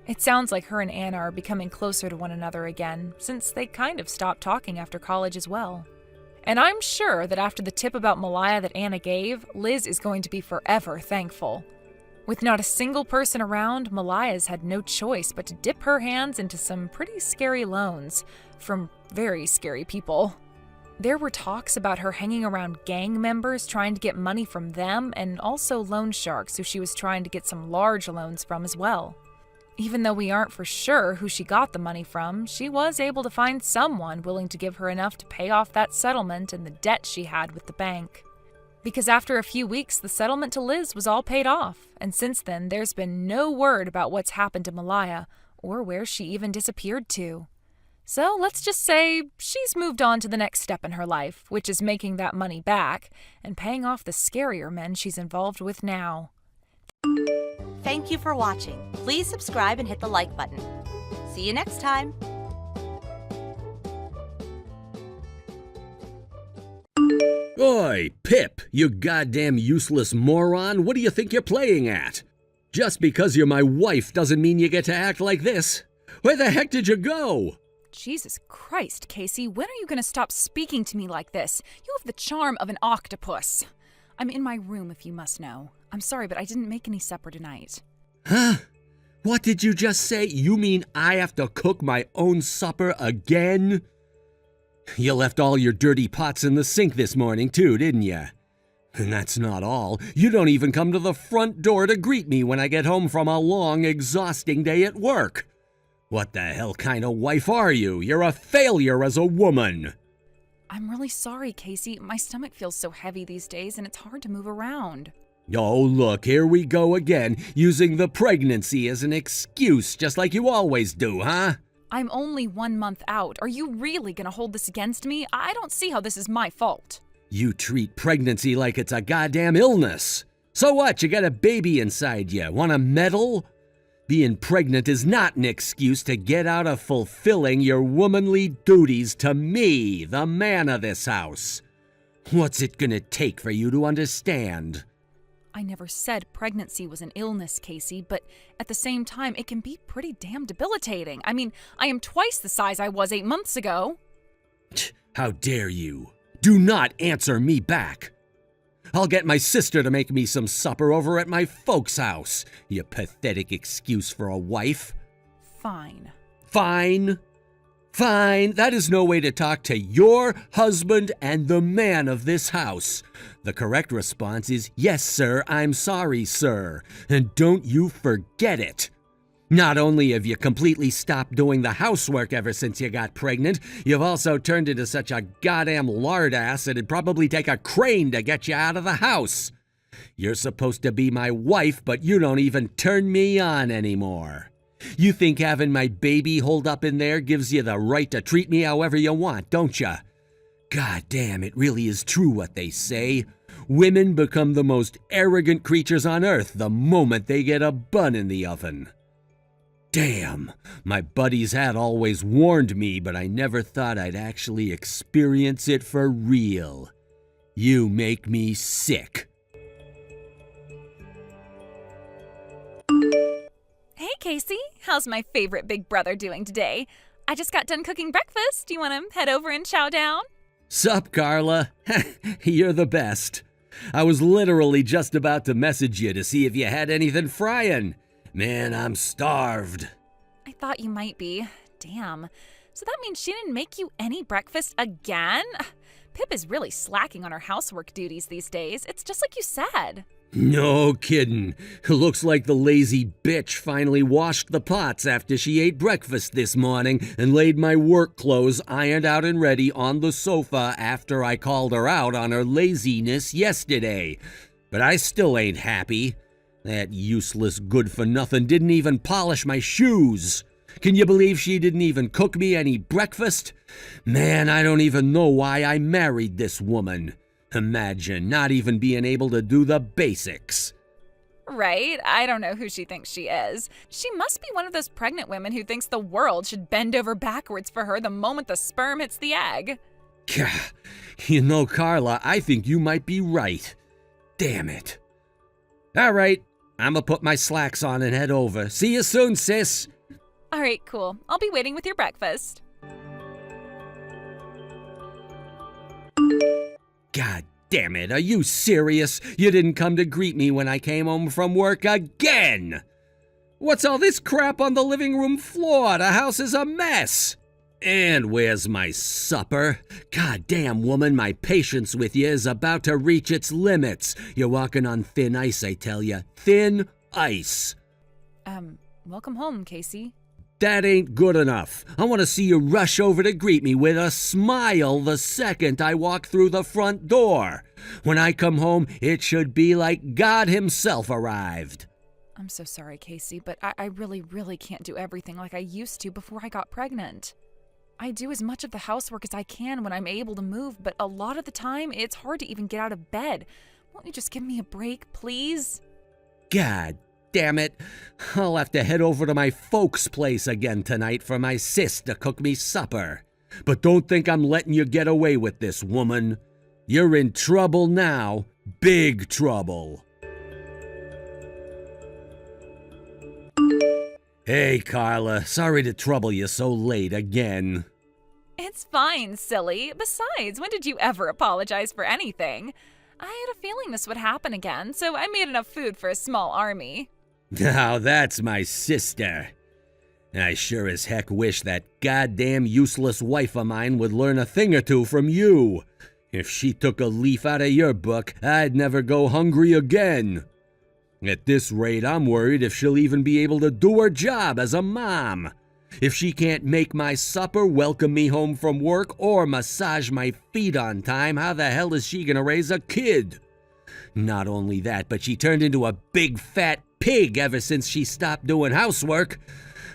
Speaker 2: It sounds like her and Anna are becoming closer to one another again, since they kind of stopped talking after college as well. And I'm sure that after the tip about Malaya that Anna gave, Liz is going to be forever thankful. With not a single person around, Malaya's had no choice but to dip her hands into some pretty scary loans from very scary people. There were talks about her hanging around gang members trying to get money from them, and also loan sharks who she was trying to get some large loans from as well. Even though we aren't for sure who she got the money from, she was able to find someone willing to give her enough to pay off that settlement and the debt she had with the bank. Because after a few weeks, the settlement to Liz was all paid off, and since then there's been no word about what's happened to Malaya, or where she even disappeared to. So let's just say she's moved on to the next step in her life, which is making that money back and paying off the scarier men she's involved with now.
Speaker 3: Thank you for watching. Please subscribe and hit the like button. See you next time.
Speaker 4: Oi, Pip, you goddamn useless moron, what do you think you're playing at? Just because you're my wife doesn't mean you get to act like this. Where the heck did you go?
Speaker 2: Jesus Christ, Casey, when are you going to stop speaking to me like this? You have the charm of an octopus. I'm in my room, if you must know. I'm sorry, but I didn't make any supper tonight.
Speaker 4: Huh? What did you just say? You mean I have to cook my own supper again? You left all your dirty pots in the sink this morning too, didn't you? And that's not all. You don't even come to the front door to greet me when I get home from a long, exhausting day at work. What the hell kind of wife are you? You're a failure as a woman.
Speaker 2: I'm really sorry, Casey. My stomach feels so heavy these days and it's hard to move around.
Speaker 4: Oh, look, here we go again, using the pregnancy as an excuse, just like you always do, huh?
Speaker 2: I'm only 1 month out. Are you really gonna hold this against me? I don't see how this is my fault.
Speaker 4: You treat pregnancy like it's a goddamn illness. So what, you got a baby inside you, want a medal? Being pregnant is not an excuse to get out of fulfilling your womanly duties to me, the man of this house. What's it gonna take for you to understand?
Speaker 2: I never said pregnancy was an illness, Casey, but at the same time, it can be pretty damn debilitating. I mean, I am twice the size I was 8 months ago.
Speaker 4: How dare you? Do not answer me back. I'll get my sister to make me some supper over at my folks' house. You pathetic excuse for a wife.
Speaker 2: Fine.
Speaker 4: Fine? Fine, that is no way to talk to your husband and the man of this house. The correct response is, yes, sir, I'm sorry, sir. And don't you forget it. Not only have you completely stopped doing the housework ever since you got pregnant, you've also turned into such a goddamn lard ass it'd probably take a crane to get you out of the house. You're supposed to be my wife, but you don't even turn me on anymore. You think having my baby holed up in there gives you the right to treat me however you want, don't you? God damn, it really is true what they say. Women become the most arrogant creatures on earth the moment they get a bun in the oven. Damn, my buddies had always warned me, but I never thought I'd actually experience it for real. You make me sick.
Speaker 2: Hey, Casey. How's my favorite big brother doing today? I just got done cooking breakfast. Do you want to head over and chow down?
Speaker 4: Sup, Carla? You're the best. I was literally just about to message you to see if you had anything frying. Man, I'm starved.
Speaker 2: I thought you might be. Damn. So that means she didn't make you any breakfast again? Pip is really slacking on her housework duties these days. It's just like you said.
Speaker 4: No kidding. Looks like the lazy bitch finally washed the pots after she ate breakfast this morning and laid my work clothes ironed out and ready on the sofa after I called her out on her laziness yesterday. But I still ain't happy. That useless good-for-nothing didn't even polish my shoes. Can you believe she didn't even cook me any breakfast? Man, I don't even know why I married this woman. Imagine not even being able to do the basics.
Speaker 2: Right? I don't know who she thinks she is. She must be one of those pregnant women who thinks the world should bend over backwards for her the moment the sperm hits the egg.
Speaker 4: You know, Carla, I think you might be right. Damn it. All right, I'ma put my slacks on and head over. See you soon, sis.
Speaker 2: All right, cool. I'll be waiting with your breakfast.
Speaker 4: God damn it, are you serious? You didn't come to greet me when I came home from work again! What's all this crap on the living room floor? The house is a mess! And where's my supper? God damn, woman, my patience with you is about to reach its limits. You're walking on thin ice, I tell you. Thin ice.
Speaker 2: Welcome home, Casey.
Speaker 4: That ain't good enough. I want to see you rush over to greet me with a smile the second I walk through the front door. When I come home, it should be like God himself arrived.
Speaker 2: I'm so sorry, Casey, but I really can't do everything like I used to before I got pregnant. I do as much of the housework as I can when I'm able to move, but a lot of the time, it's hard to even get out of bed. Won't you just give me a break, please?
Speaker 4: God damn it. I'll have to head over to my folks' place again tonight for my sis to cook me supper. But don't think I'm letting you get away with this, woman. You're in trouble now. Big trouble. Hey, Carla. Sorry to trouble you so late again.
Speaker 2: It's fine, silly. Besides, when did you ever apologize for anything? I had a feeling this would happen again, so I made enough food for a small army.
Speaker 4: Now that's my sister. I sure as heck wish that goddamn useless wife of mine would learn a thing or two from you. If she took a leaf out of your book, I'd never go hungry again. At this rate, I'm worried if she'll even be able to do her job as a mom. If she can't make my supper, welcome me home from work, or massage my feet on time, how the hell is she gonna raise a kid? Not only that, but she turned into a big fat pig ever since she stopped doing housework.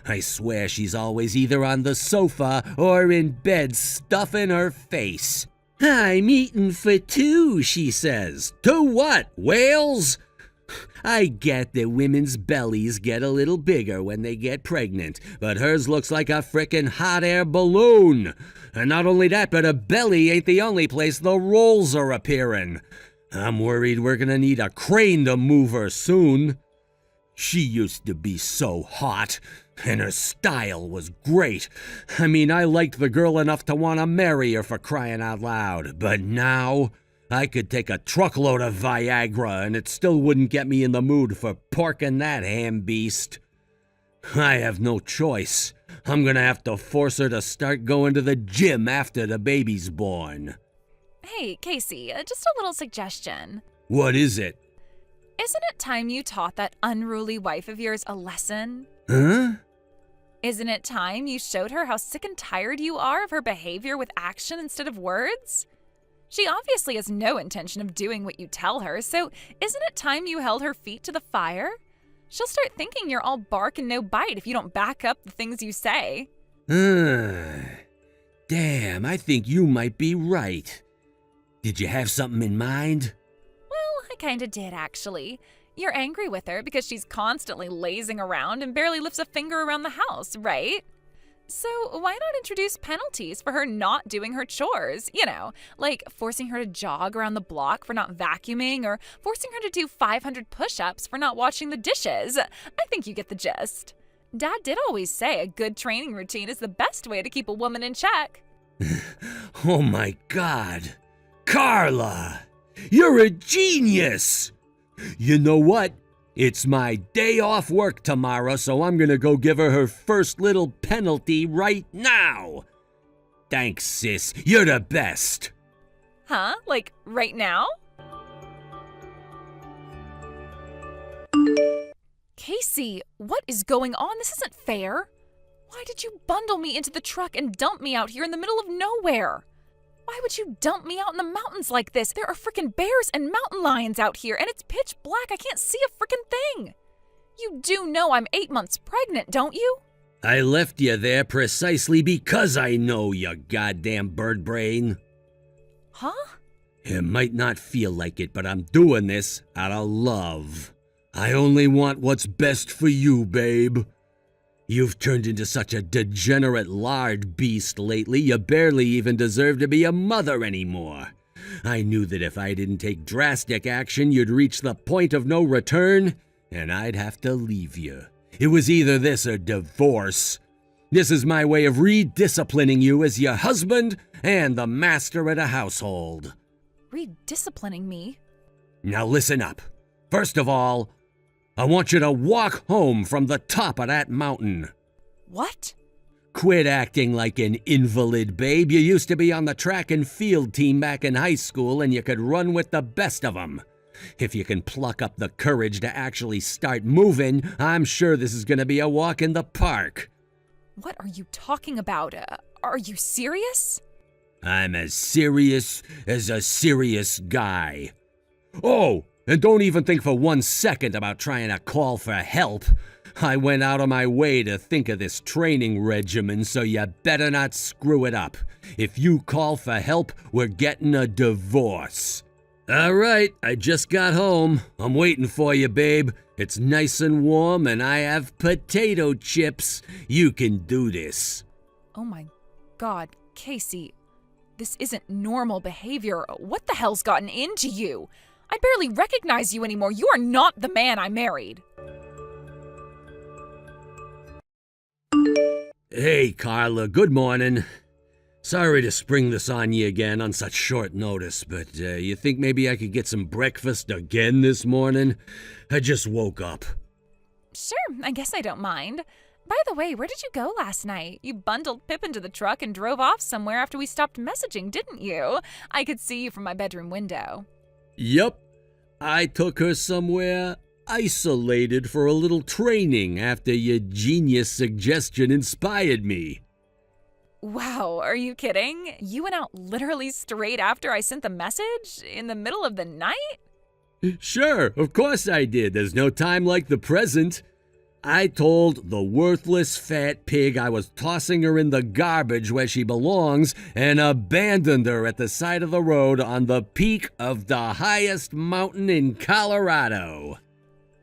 Speaker 4: I swear she's always either on the sofa or in bed stuffing her face. I'm eating for two, she says. To what, whales? I get that women's bellies get a little bigger when they get pregnant, but hers looks like a frickin' hot air balloon. And not only that, but her belly ain't the only place the rolls are appearing. I'm worried we're gonna need a crane to move her soon. She used to be so hot, and her style was great. I mean, I liked the girl enough to want to marry her, for crying out loud. But now, I could take a truckload of Viagra and it still wouldn't get me in the mood for porking that ham beast. I have no choice. I'm gonna have to force her to start going to the gym after the baby's born.
Speaker 2: Hey, Casey, just a little suggestion.
Speaker 4: What is it?
Speaker 2: Isn't it time you taught that unruly wife of yours a lesson?
Speaker 4: Huh?
Speaker 2: Isn't it time you showed her how sick and tired you are of her behavior with action instead of words? She obviously has no intention of doing what you tell her, so isn't it time you held her feet to the fire? She'll start thinking you're all bark and no bite if you don't back up the things you say.
Speaker 4: Damn, I think you might be right. Did you have something in mind?
Speaker 2: Well, I kinda did, actually. You're angry with her because she's constantly lazing around and barely lifts a finger around the house, right? So why not introduce penalties for her not doing her chores? You know, like forcing her to jog around the block for not vacuuming or forcing her to do 500 push-ups for not washing the dishes. I think you get the gist. Dad did always say a good training routine is the best way to keep a woman in check.
Speaker 4: Oh my God. Carla! You're a genius! You know what? It's my day off work tomorrow, so I'm gonna go give her first little penalty right now. Thanks, sis. You're the best.
Speaker 2: Huh? Like right now? Casey, what is going on? This isn't fair. Why did you bundle me into the truck and dump me out here in the middle of nowhere? Why would you dump me out in the mountains like this? There are frickin' bears and mountain lions out here, and it's pitch black. I can't see a frickin' thing. You do know I'm 8 months pregnant, don't you?
Speaker 4: I left you there precisely because I know, you goddamn bird brain.
Speaker 2: Huh?
Speaker 4: It might not feel like it, but I'm doing this out of love. I only want what's best for you, babe. You've turned into such a degenerate lard beast lately, you barely even deserve to be a mother anymore. I knew that if I didn't take drastic action, you'd reach the point of no return, and I'd have to leave you. It was either this or divorce. This is my way of redisciplining you as your husband and the master of the household.
Speaker 2: Redisciplining me?
Speaker 4: Now listen up. First of all, I want you to walk home from the top of that mountain.
Speaker 2: What?
Speaker 4: Quit acting like an invalid, babe. You used to be on the track and field team back in high school, and you could run with the best of them. If you can pluck up the courage to actually start moving, I'm sure this is going to be a walk in the park.
Speaker 2: What are you talking about? Are you serious?
Speaker 4: I'm as serious as a serious guy. Oh, and don't even think for 1 second about trying to call for help. I went out of my way to think of this training regimen, so you better not screw it up. If you call for help, we're getting a divorce. All right, I just got home. I'm waiting for you, babe. It's nice and warm, and I have potato chips. You can do this.
Speaker 2: Oh my God, Casey. This isn't normal behavior. What the hell's gotten into you? I barely recognize you anymore. You are not the man I married.
Speaker 4: Hey, Carla, good morning. Sorry to spring this on you again on such short notice, but you think maybe I could get some breakfast again this morning? I just woke up.
Speaker 2: Sure, I guess I don't mind. By the way, where did you go last night? You bundled Pip into the truck and drove off somewhere after we stopped messaging, didn't you? I could see you from my bedroom window.
Speaker 4: Yep, I took her somewhere isolated for a little training after your genius suggestion inspired me.
Speaker 2: Wow, are you kidding? You went out literally straight after I sent the message? In the middle of the night?
Speaker 4: Sure, of course I did. There's no time like the present. I told the worthless fat pig I was tossing her in the garbage where she belongs and abandoned her at the side of the road on the peak of the highest mountain in Colorado.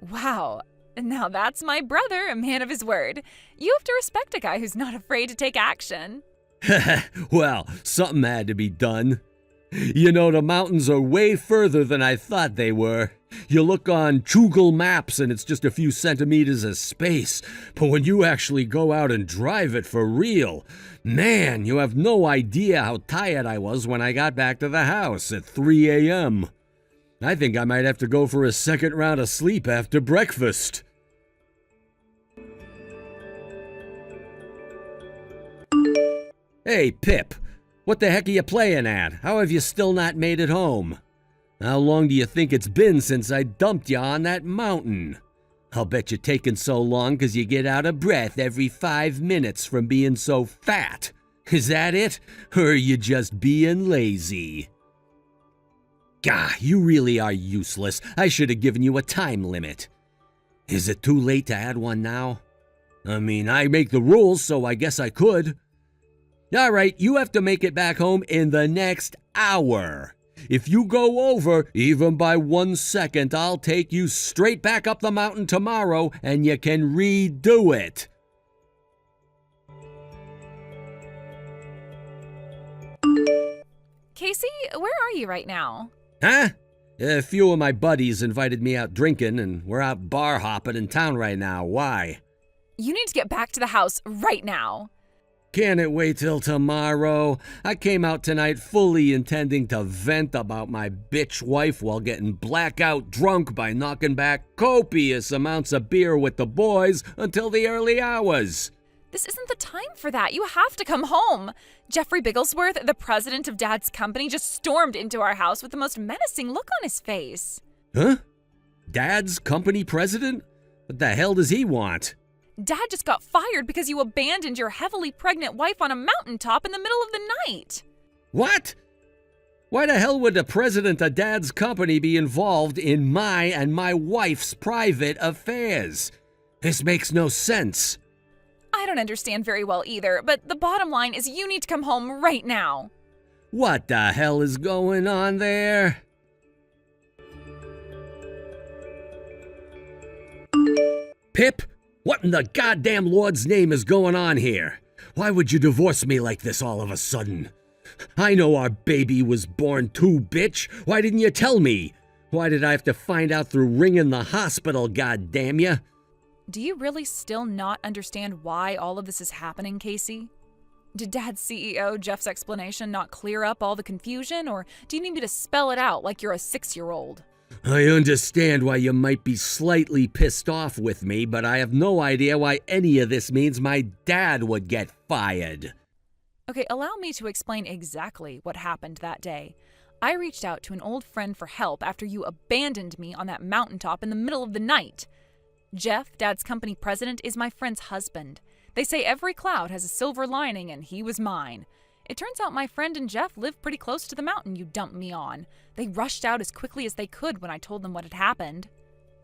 Speaker 2: Wow, now that's my brother, a man of his word. You have to respect a guy who's not afraid to take action.
Speaker 4: Well, something had to be done. You know, the mountains are way further than I thought they were. You look on Google Maps and it's just a few centimeters of space. But when you actually go out and drive it for real, man, you have no idea how tired I was when I got back to the house at 3 a.m. I think I might have to go for a second round of sleep after breakfast. Hey, Pip, what the heck are you playing at? How have you still not made it home? How long do you think it's been since I dumped you on that mountain? I'll bet you're taking so long 'cause you get out of breath every 5 minutes from being so fat. Is that it? Or are you just being lazy? Gah, you really are useless. I should have given you a time limit. Is it too late to add one now? I mean, I make the rules, so I guess I could. All right, you have to make it back home in the next hour. If you go over, even by 1 second, I'll take you straight back up the mountain tomorrow and you can redo it.
Speaker 2: Casey, where are you right now?
Speaker 4: Huh? A few of my buddies invited me out drinking and we're out bar hopping in town right now. Why?
Speaker 2: You need to get back to the house right now.
Speaker 4: Can't it wait till tomorrow? I came out tonight fully intending to vent about my bitch wife while getting blackout drunk by knocking back copious amounts of beer with the boys until the early hours.
Speaker 2: This isn't the time for that. You have to come home. Jeffrey Bigglesworth, the president of Dad's company, just stormed into our house with the most menacing look on his face.
Speaker 4: Huh? Dad's company president? What the hell does he want?
Speaker 2: Dad just got fired because you abandoned your heavily pregnant wife on a mountaintop in the middle of the night.
Speaker 4: What? Why the hell would the president of Dad's company be involved in my and my wife's private affairs? This makes no sense.
Speaker 2: I don't understand very well either, but the bottom line is you need to come home right now.
Speaker 4: What the hell is going on there? Pip? What in the goddamn Lord's name is going on here? Why would you divorce me like this all of a sudden? I know our baby was born too, bitch. Why didn't you tell me? Why did I have to find out through ringing the hospital, goddamn ya?
Speaker 2: Do you really still not understand why all of this is happening, Casey? Did Dad's CEO, Jeff's explanation, not clear up all the confusion, or do you need me to spell it out like you're a 6-year-old?
Speaker 4: I understand why you might be slightly pissed off with me, but I have no idea why any of this means my dad would get fired.
Speaker 2: Okay, allow me to explain exactly what happened that day. I reached out to an old friend for help after you abandoned me on that mountaintop in the middle of the night. Jeff, Dad's company president, is my friend's husband. They say every cloud has a silver lining, and he was mine. It turns out my friend and Jeff live pretty close to the mountain you dumped me on. They rushed out as quickly as they could when I told them what had happened.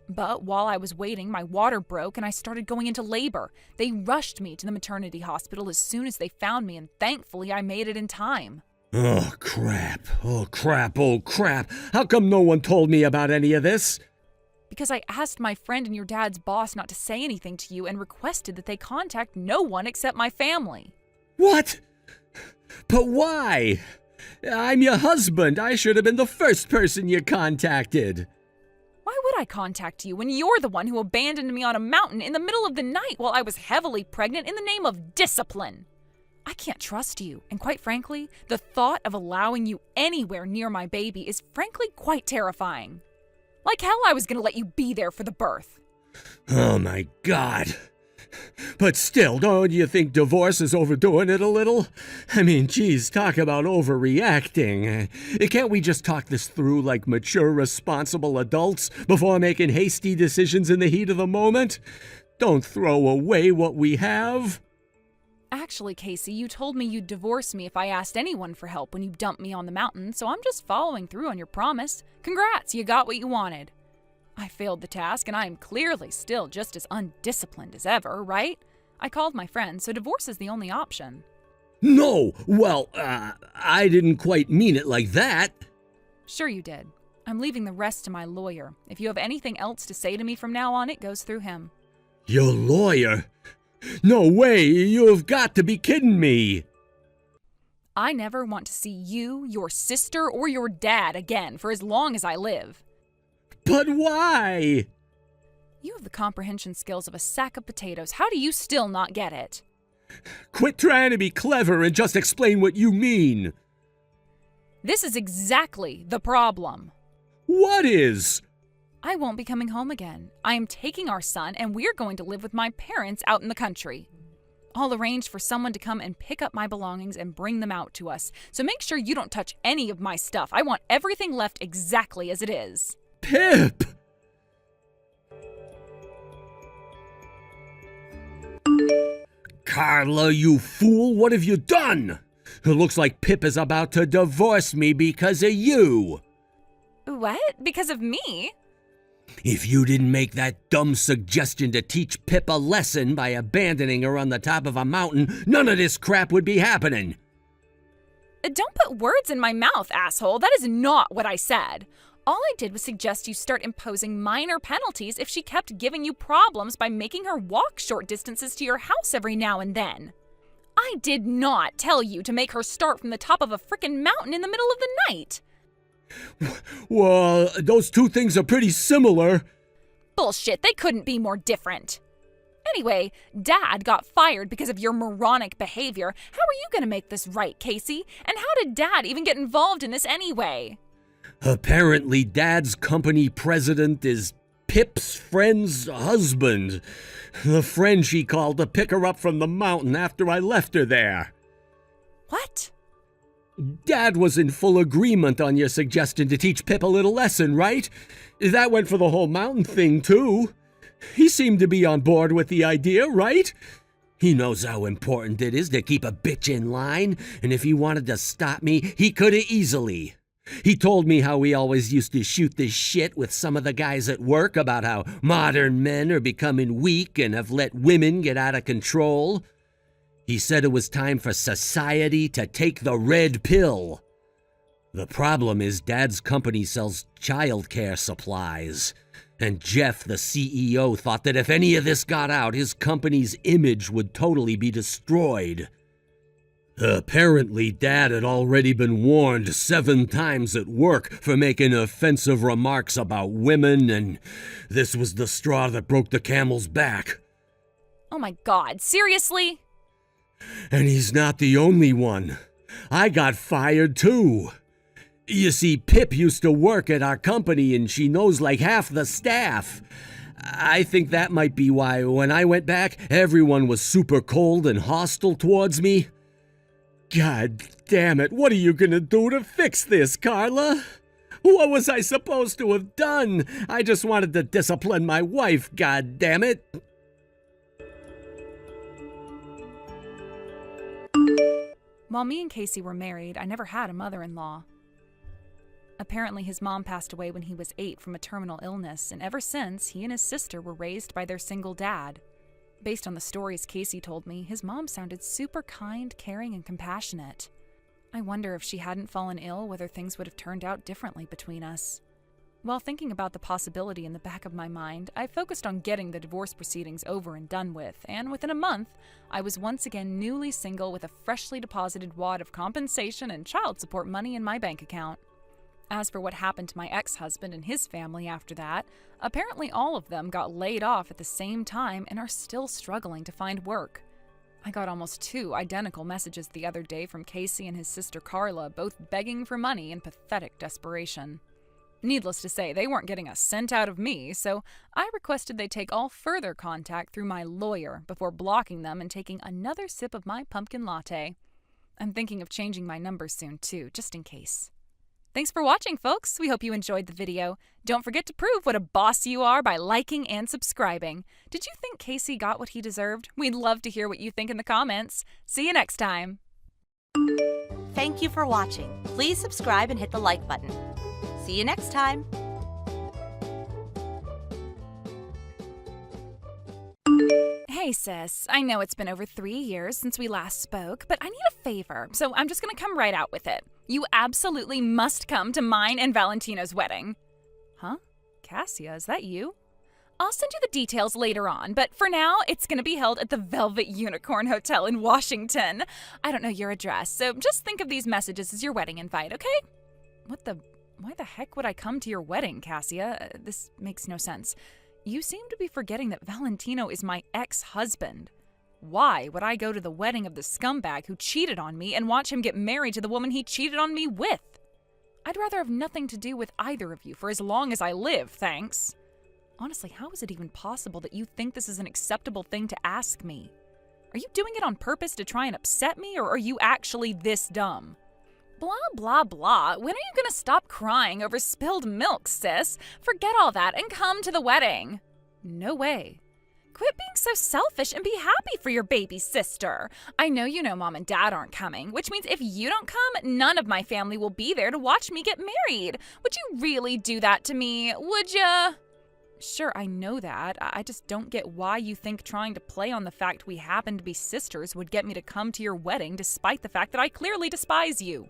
Speaker 2: But while I was waiting, my water broke and I started going into labor. They rushed me to the maternity hospital as soon as they found me, and thankfully I made it in time.
Speaker 4: Oh, crap. Oh, crap. Oh, crap. How come no one told me about any of this?
Speaker 2: Because I asked my friend and your dad's boss not to say anything to you and requested that they contact no one except my family.
Speaker 4: What? But why? I'm your husband. I should have been the first person you contacted.
Speaker 2: Why would I contact you when you're the one who abandoned me on a mountain in the middle of the night while I was heavily pregnant in the name of discipline? I can't trust you, and quite frankly, the thought of allowing you anywhere near my baby is frankly quite terrifying. Like hell I was gonna let you be there for the birth.
Speaker 4: Oh my God. But still, don't you think divorce is overdoing it a little? I mean, geez, talk about overreacting. Can't we just talk this through like mature, responsible adults before making hasty decisions in the heat of the moment? Don't throw away what we have.
Speaker 2: Actually, Casey, you told me you'd divorce me if I asked anyone for help when you dumped me on the mountain, so I'm just following through on your promise. Congrats, you got what you wanted. I failed the task, and I am clearly still just as undisciplined as ever, right? I called my friend, so divorce is the only option.
Speaker 4: No! Well, I didn't quite mean it like that.
Speaker 2: Sure you did. I'm leaving the rest to my lawyer. If you have anything else to say to me from now on, it goes through him.
Speaker 4: Your lawyer? No way! You've got to be kidding me!
Speaker 2: I never want to see you, your sister, or your dad again for as long as I live.
Speaker 4: But why?
Speaker 2: You have the comprehension skills of a sack of potatoes. How do you still not get it?
Speaker 4: Quit trying to be clever and just explain what you mean.
Speaker 2: This is exactly the problem.
Speaker 4: What is?
Speaker 2: I won't be coming home again. I am taking our son, and we're going to live with my parents out in the country. I'll arrange for someone to come and pick up my belongings and bring them out to us. So make sure you don't touch any of my stuff. I want everything left exactly as it is.
Speaker 4: Pip! Carla, you fool, what have you done? It looks like Pip is about to divorce me because of you.
Speaker 2: What? Because of me?
Speaker 4: If you didn't make that dumb suggestion to teach Pip a lesson by abandoning her on the top of a mountain, none of this crap would be happening.
Speaker 2: Don't put words in my mouth, asshole. That is not what I said. All I did was suggest you start imposing minor penalties if she kept giving you problems by making her walk short distances to your house every now and then. I did not tell you to make her start from the top of a frickin' mountain in the middle of the night.
Speaker 4: Well, those two things are pretty similar.
Speaker 2: Bullshit, they couldn't be more different. Anyway, Dad got fired because of your moronic behavior. How are you gonna make this right, Casey? And how did Dad even get involved in this anyway?
Speaker 4: Apparently, Dad's company president is Pip's friend's husband. The friend she called to pick her up from the mountain after I left her there.
Speaker 2: What?
Speaker 4: Dad was in full agreement on your suggestion to teach Pip a little lesson, right? That went for the whole mountain thing, too. He seemed to be on board with the idea, right? He knows how important it is to keep a bitch in line, and if he wanted to stop me, he could have easily. He told me how he always used to shoot the shit with some of the guys at work about how modern men are becoming weak and have let women get out of control. He said it was time for society to take the red pill. The problem is Dad's company sells childcare supplies, and Jeff, the CEO, thought that if any of this got out, his company's image would totally be destroyed. Apparently, Dad had already been warned 7 times at work for making offensive remarks about women, and this was the straw that broke the camel's back.
Speaker 2: Oh my God, seriously?
Speaker 4: And he's not the only one. I got fired too. You see, Pip used to work at our company and she knows like half the staff. I think that might be why when I went back, everyone was super cold and hostile towards me. God damn it, what are you gonna do to fix this, Carla? What was I supposed to have done? I just wanted to discipline my wife, god damn it.
Speaker 2: While me and Casey were married, I never had a mother-in-law. Apparently his mom passed away when he was 8 from a terminal illness, and ever since, he and his sister were raised by their single dad. Based on the stories Casey told me, his mom sounded super kind, caring, and compassionate. I wonder if she hadn't fallen ill, whether things would have turned out differently between us. While thinking about the possibility in the back of my mind, I focused on getting the divorce proceedings over and done with, and within a month, I was once again newly single with a freshly deposited wad of compensation and child support money in my bank account. As for what happened to my ex-husband and his family after that, apparently all of them got laid off at the same time and are still struggling to find work. I got almost 2 identical messages the other day from Casey and his sister Carla, both begging for money in pathetic desperation. Needless to say, they weren't getting a cent out of me, so I requested they take all further contact through my lawyer before blocking them and taking another sip of my pumpkin latte. I'm thinking of changing my number soon too, just in case. Thanks for watching, folks. We hope you enjoyed the video. Don't forget to prove what a boss you are by liking and subscribing. Did you think Casey got what he deserved? We'd love to hear what you think in the comments. See you next time.
Speaker 3: Thank you for watching. Please subscribe and hit the like button. See you next time.
Speaker 2: Hey sis, I know it's been over 3 years since we last spoke, but I need a favor, so I'm just gonna come right out with it. You absolutely must come to mine and Valentino's wedding. Huh? Cassia, is that you? I'll send you the details later on, but for now, it's gonna be held at the Velvet Unicorn Hotel in Washington. I don't know your address, so just think of these messages as your wedding invite, okay? Why the heck would I come to your wedding, Cassia? This makes no sense. You seem to be forgetting that Valentino is my ex-husband. Why would I go to the wedding of the scumbag who cheated on me and watch him get married to the woman he cheated on me with? I'd rather have nothing to do with either of you for as long as I live, thanks. Honestly, how is it even possible that you think this is an acceptable thing to ask me? Are you doing it on purpose to try and upset me, or are you actually this dumb? Blah, blah, blah. When are you gonna stop crying over spilled milk, sis? Forget all that and come to the wedding. No way. Quit being so selfish and be happy for your baby sister. I know you know Mom and Dad aren't coming, which means if you don't come, none of my family will be there to watch me get married. Would you really do that to me? Would ya? Sure, I know that. I just don't get why you think trying to play on the fact we happen to be sisters would get me to come to your wedding despite the fact that I clearly despise you.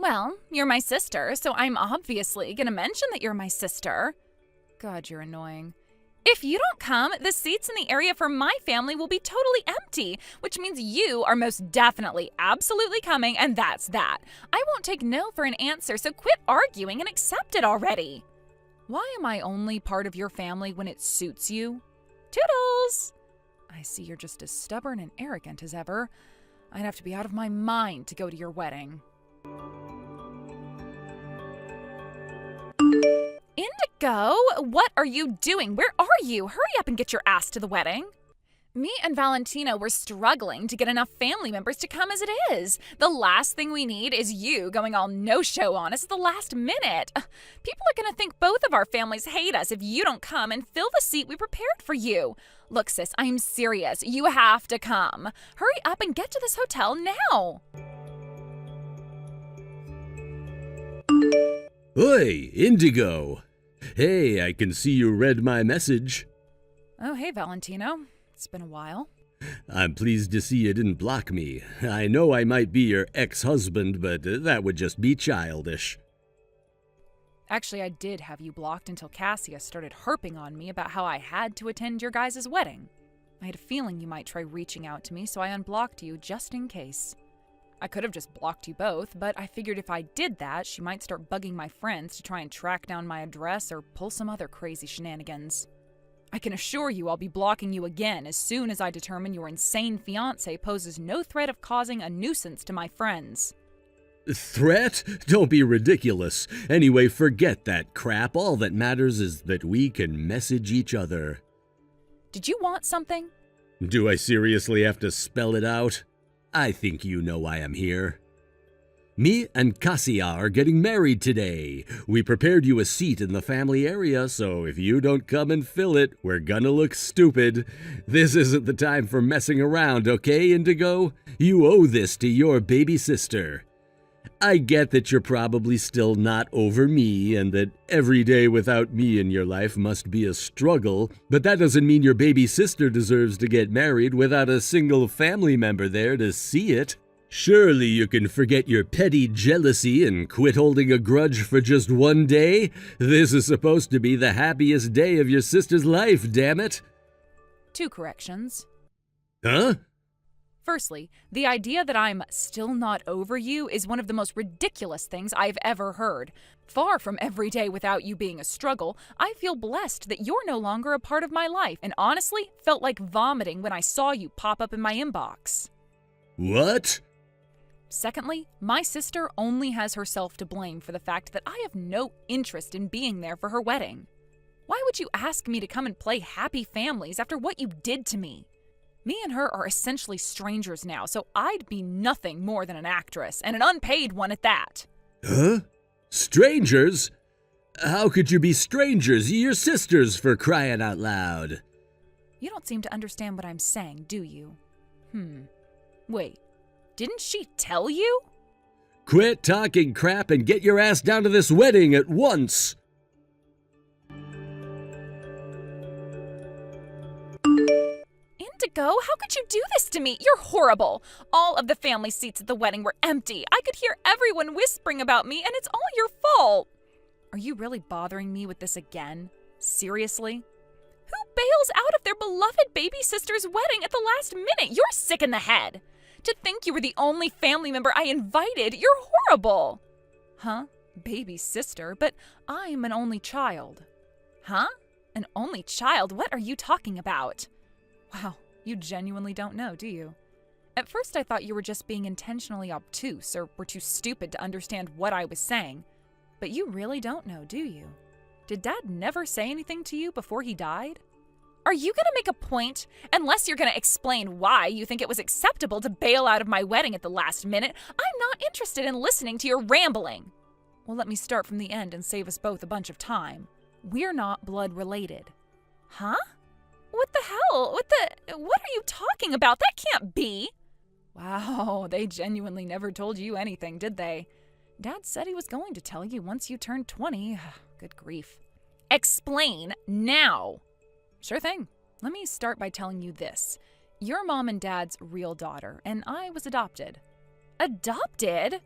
Speaker 2: Well, you're my sister, so I'm obviously gonna mention that you're my sister. God, you're annoying. If you don't come, the seats in the area for my family will be totally empty, which means you are most definitely absolutely coming, and that's that. I won't take no for an answer, so quit arguing and accept it already. Why am I only part of your family when it suits you? Toodles! I see you're just as stubborn and arrogant as ever. I'd have to be out of my mind to go to your wedding. Indigo, what are you doing? Where are you? Hurry up and get your ass to the wedding. Me and Valentino were struggling to get enough family members to come as it is. The last thing we need is you going all no-show on us at the last minute. People are going to think both of our families hate us if you don't come and fill the seat we prepared for you. Look, sis, I'm serious. You have to come. Hurry up and get to this hotel now.
Speaker 4: Oi, Indigo. Hey, I can see you read my message.
Speaker 2: Oh, hey, Valentino. It's been a while.
Speaker 4: I'm pleased to see you didn't block me. I know I might be your ex-husband, but that would just be childish.
Speaker 2: Actually, I did have you blocked until Cassia started harping on me about how I had to attend your guys' wedding. I had a feeling you might try reaching out to me, so I unblocked you just in case. I could have just blocked you both, but I figured if I did that, she might start bugging my friends to try and track down my address or pull some other crazy shenanigans. I can assure you I'll be blocking you again as soon as I determine your insane fiancé poses no threat of causing a nuisance to my friends.
Speaker 4: Threat? Don't be ridiculous. Anyway, forget that crap. All that matters is that we can message each other.
Speaker 2: Did you want something?
Speaker 4: Do I seriously have to spell it out? I think you know why I'm here. Me and Cassia are getting married today. We prepared you a seat in the family area, so if you don't come and fill it, we're gonna look stupid. This isn't the time for messing around, okay, Indigo? You owe this to your baby sister. I get that you're probably still not over me and that every day without me in your life must be a struggle, but that doesn't mean your baby sister deserves to get married without a single family member there to see it. Surely you can forget your petty jealousy and quit holding a grudge for just one day? This is supposed to be the happiest day of your sister's life, damn it!
Speaker 2: 2 corrections.
Speaker 4: Huh?
Speaker 2: Firstly, the idea that I'm still not over you is one of the most ridiculous things I've ever heard. Far from every day without you being a struggle, I feel blessed that you're no longer a part of my life, and honestly felt like vomiting when I saw you pop up in my inbox.
Speaker 4: What?
Speaker 2: Secondly, my sister only has herself to blame for the fact that I have no interest in being there for her wedding. Why would you ask me to come and play happy families after what you did to me? Me and her are essentially strangers now, so I'd be nothing more than an actress, and an unpaid one at that.
Speaker 4: Huh? Strangers? How could you be strangers? You're sisters, for crying out loud.
Speaker 2: You don't seem to understand what I'm saying, do you? Wait, didn't she tell you?
Speaker 4: Quit talking crap and get your ass down to this wedding at once!
Speaker 2: Indigo, how could you do this to me? You're horrible. All of the family seats at the wedding were empty. I could hear everyone whispering about me, and it's all your fault. Are you really bothering me with this again? Seriously? Who bails out of their beloved baby sister's wedding at the last minute? You're sick in the head. To think you were the only family member I invited, you're horrible. Huh? Baby sister? But I'm an only child. Huh? An only child? What are you talking about? Wow, you genuinely don't know, do you? At first I thought you were just being intentionally obtuse or were too stupid to understand what I was saying. But you really don't know, do you? Did Dad never say anything to you before he died? Are you gonna make a point? Unless you're gonna explain why you think it was acceptable to bail out of my wedding at the last minute, I'm not interested in listening to your rambling. Well, let me start from the end and save us both a bunch of time. We're not blood related. Huh? What the hell? What are you talking about? That can't be. Wow, they genuinely never told you anything, did they? Dad said he was going to tell you once you turned 20. Good grief. Explain now. Sure thing. Let me start by telling you this. You're Mom and Dad's real daughter, and I was adopted. Adopted?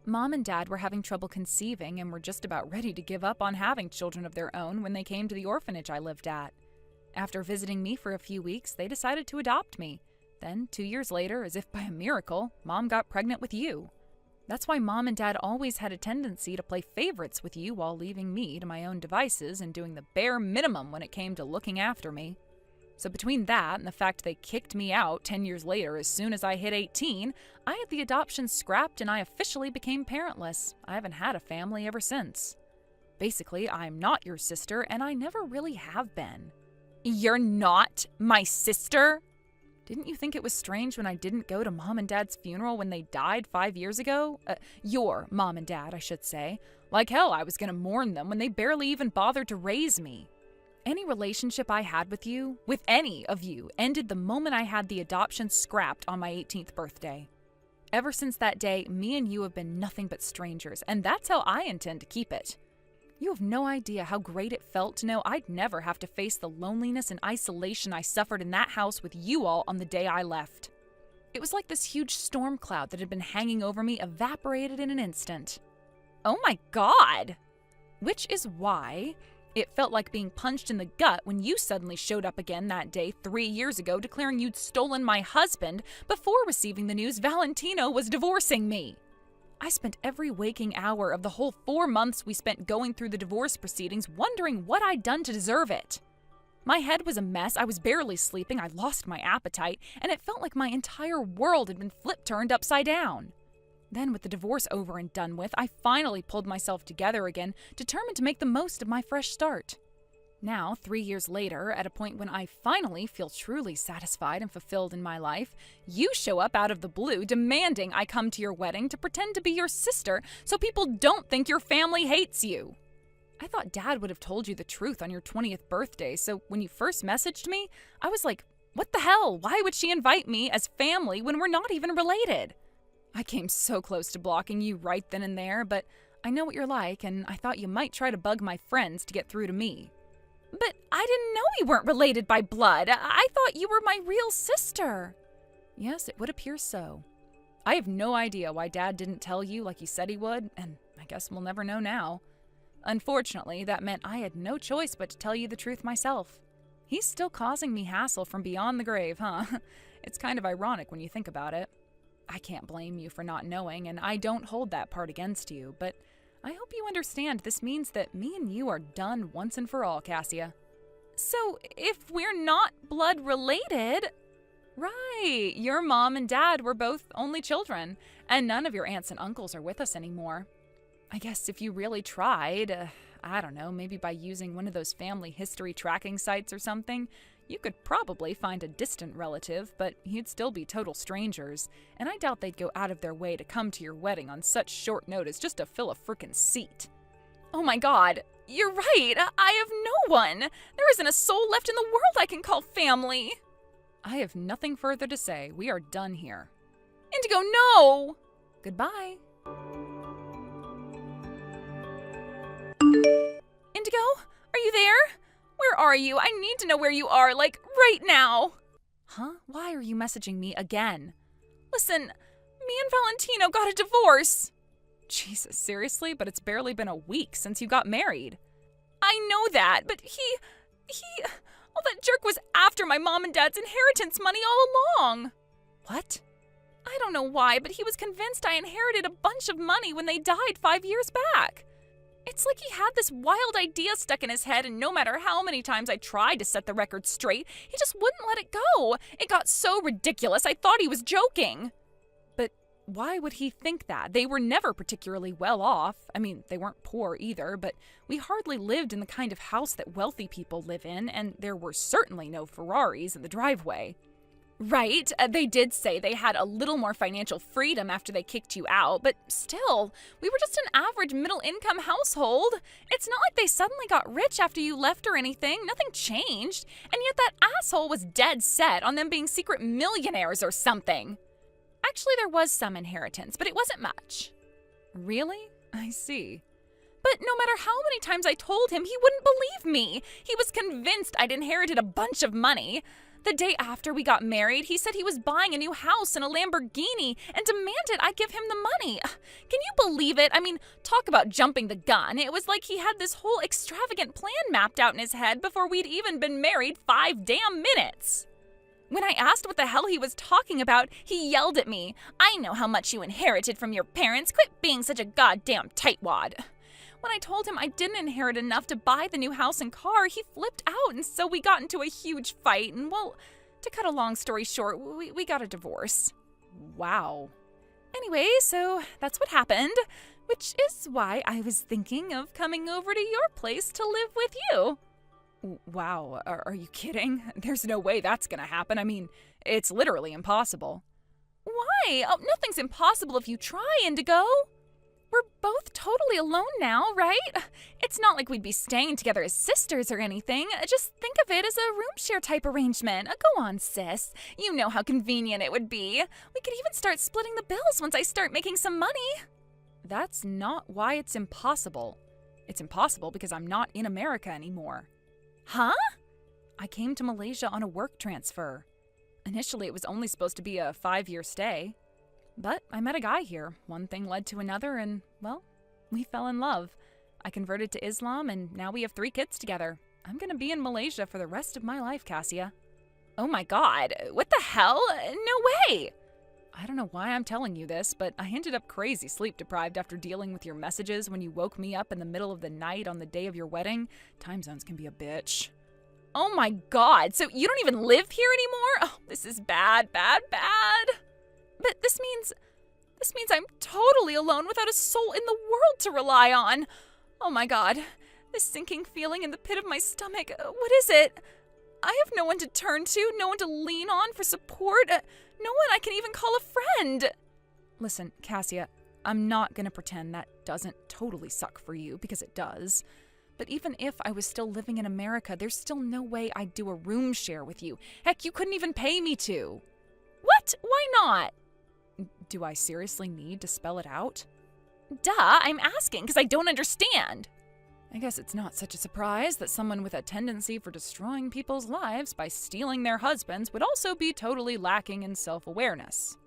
Speaker 2: Mom and Dad were having trouble conceiving and were just about ready to give up on having children of their own when they came to the orphanage I lived at. After visiting me for a few weeks, they decided to adopt me. Then, 2 years later, as if by a miracle, Mom got pregnant with you. That's why Mom and Dad always had a tendency to play favorites with you while leaving me to my own devices and doing the bare minimum when it came to looking after me. So between that and the fact they kicked me out 10 years later as soon as I hit 18, I had the adoption scrapped and I officially became parentless. I haven't had a family ever since. Basically, I'm not your sister and I never really have been. You're not my sister? Didn't you think it was strange when I didn't go to Mom and Dad's funeral when they died 5 years ago? Your Mom and Dad, I should say. Like hell, I was going to mourn them when they barely even bothered to raise me. Any relationship I had with you, with any of you, ended the moment I had the adoption scrapped on my 18th birthday. Ever since that day, me and you have been nothing but strangers, and that's how I intend to keep it. You have no idea how great it felt to know I'd never have to face the loneliness and isolation I suffered in that house with you all on the day I left. It was like this huge storm cloud that had been hanging over me evaporated in an instant. Oh my God! Which is why it felt like being punched in the gut when you suddenly showed up again that day 3 years ago declaring you'd stolen my husband before receiving the news Valentino was divorcing me. I spent every waking hour of the whole 4 months we spent going through the divorce proceedings wondering what I'd done to deserve it. My head was a mess, I was barely sleeping, I lost my appetite, and it felt like my entire world had been flip-turned upside down. Then, with the divorce over and done with, I finally pulled myself together again, determined to make the most of my fresh start. Now, 3 years later, at a point when I finally feel truly satisfied and fulfilled in my life, you show up out of the blue demanding I come to your wedding to pretend to be your sister so people don't think your family hates you. I thought Dad would have told you the truth on your 20th birthday, so when you first messaged me, I was like, what the hell? Why would she invite me as family when we're not even related? I came so close to blocking you right then and there, but I know what you're like, and I thought you might try to bug my friends to get through to me. But I didn't know we weren't related by blood. I thought you were my real sister. Yes, it would appear so. I have no idea why Dad didn't tell you like he said he would, and I guess we'll never know now. Unfortunately, that meant I had no choice but to tell you the truth myself. He's still causing me hassle from beyond the grave, huh? It's kind of ironic when you think about it. I can't blame you for not knowing, and I don't hold that part against you, but I hope you understand this means that me and you are done once and for all, Cassia.
Speaker 1: So, if we're not blood related...
Speaker 2: Right, your mom and dad were both only children, and none of your aunts and uncles are with us anymore. I guess if you really tried, I don't know, maybe by using one of those family history tracking sites or something, you could probably find a distant relative, but you'd still be total strangers, and I doubt they'd go out of their way to come to your wedding on such short notice just to fill a frickin' seat.
Speaker 1: Oh my god, you're right, I have no one! There isn't a soul left in the world I can call family!
Speaker 2: I have nothing further to say. We are done here.
Speaker 1: Indigo, no!
Speaker 2: Goodbye.
Speaker 1: Indigo, are you there? Where are you? I need to know where you are, like, right now.
Speaker 2: Huh? Why are you messaging me again?
Speaker 1: Listen, me and Valentino got a divorce.
Speaker 2: Jesus, seriously? But it's barely been a week since you got married.
Speaker 1: I know that, but he... Well, that jerk was after my mom and dad's inheritance money all along.
Speaker 2: What?
Speaker 1: I don't know why, but he was convinced I inherited a bunch of money when they died 5 years back. It's like he had this wild idea stuck in his head, and no matter how many times I tried to set the record straight, he just wouldn't let it go. It got so ridiculous, I thought he was joking.
Speaker 2: But why would he think that? They were never particularly well off. I mean, they weren't poor either, but we hardly lived in the kind of house that wealthy people live in, and there were certainly no Ferraris in the driveway.
Speaker 1: Right, they did say they had a little more financial freedom after they kicked you out, but still, we were just an average middle-income household. It's not like they suddenly got rich after you left or anything. Nothing changed, and yet that asshole was dead set on them being secret millionaires or something. Actually, there was some inheritance, but it wasn't much.
Speaker 2: Really? I see.
Speaker 1: But no matter how many times I told him, he wouldn't believe me. He was convinced I'd inherited a bunch of money. The day after we got married, he said he was buying a new house and a Lamborghini and demanded I give him the money. Can you believe it? I mean, talk about jumping the gun. It was like he had this whole extravagant plan mapped out in his head before we'd even been married 5 damn minutes. When I asked what the hell he was talking about, he yelled at me. I know how much you inherited from your parents. Quit being such a goddamn tightwad. When I told him I didn't inherit enough to buy the new house and car, he flipped out, and so we got into a huge fight, and well, to cut a long story short, we got a divorce.
Speaker 2: Wow.
Speaker 1: Anyway, so that's what happened, which is why I was thinking of coming over to your place to live with you.
Speaker 2: Wow, are you kidding? There's no way that's gonna happen. I mean, it's literally impossible.
Speaker 1: Why? Oh, nothing's impossible if you try, Indigo. We're both totally alone now, right? It's not like we'd be staying together as sisters or anything. Just think of it as a room share type arrangement. Go on, sis. You know how convenient it would be. We could even start splitting the bills once I start making some money.
Speaker 2: That's not why it's impossible. It's impossible because I'm not in America anymore.
Speaker 1: Huh?
Speaker 2: I came to Malaysia on a work transfer. Initially, it was only supposed to be a 5-year stay. But I met a guy here. One thing led to another, and, well, we fell in love. I converted to Islam, and now we have 3 kids together. I'm gonna be in Malaysia for the rest of my life, Cassia.
Speaker 1: Oh my god, what the hell? No way!
Speaker 2: I don't know why I'm telling you this, but I ended up crazy sleep-deprived after dealing with your messages when you woke me up in the middle of the night on the day of your wedding. Time zones can be a bitch.
Speaker 1: Oh my god, so you don't even live here anymore? Oh, this is bad. But this means I'm totally alone without a soul in the world to rely on. Oh my god, this sinking feeling in the pit of my stomach, what is it? I have no one to turn to, no one to lean on for support, no one I can even call a friend.
Speaker 2: Listen, Cassia, I'm not gonna pretend that doesn't totally suck for you, because it does. But even if I was still living in America, there's still no way I'd do a room share with you. Heck, you couldn't even pay me to.
Speaker 1: What? Why not?
Speaker 2: Do I seriously need to spell it out?
Speaker 1: Duh, I'm asking because I don't understand.
Speaker 2: I guess it's not such a surprise that someone with a tendency for destroying people's lives by stealing their husbands would also be totally lacking in self-awareness.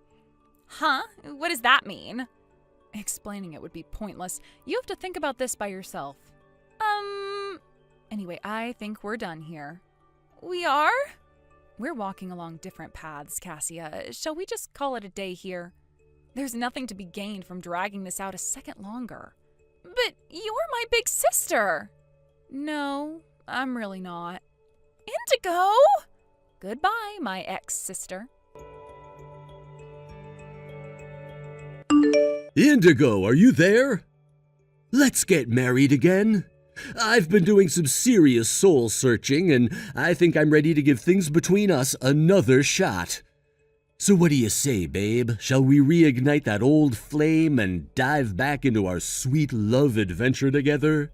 Speaker 2: Huh? What does that mean? Explaining it would be pointless. You have to think about this by yourself. Anyway, I think we're done here.
Speaker 1: We are?
Speaker 2: We're walking along different paths, Cassia. Shall we just call it a day here? There's nothing to be gained from dragging this out a second longer.
Speaker 1: But you're my big sister.
Speaker 2: No, I'm really not.
Speaker 1: Indigo!
Speaker 2: Goodbye, my ex-sister.
Speaker 4: Indigo, are you there? Let's get married again. I've been doing some serious soul searching, and I think I'm ready to give things between us another shot. So what do you say, babe? Shall we reignite that old flame and dive back into our sweet love adventure together?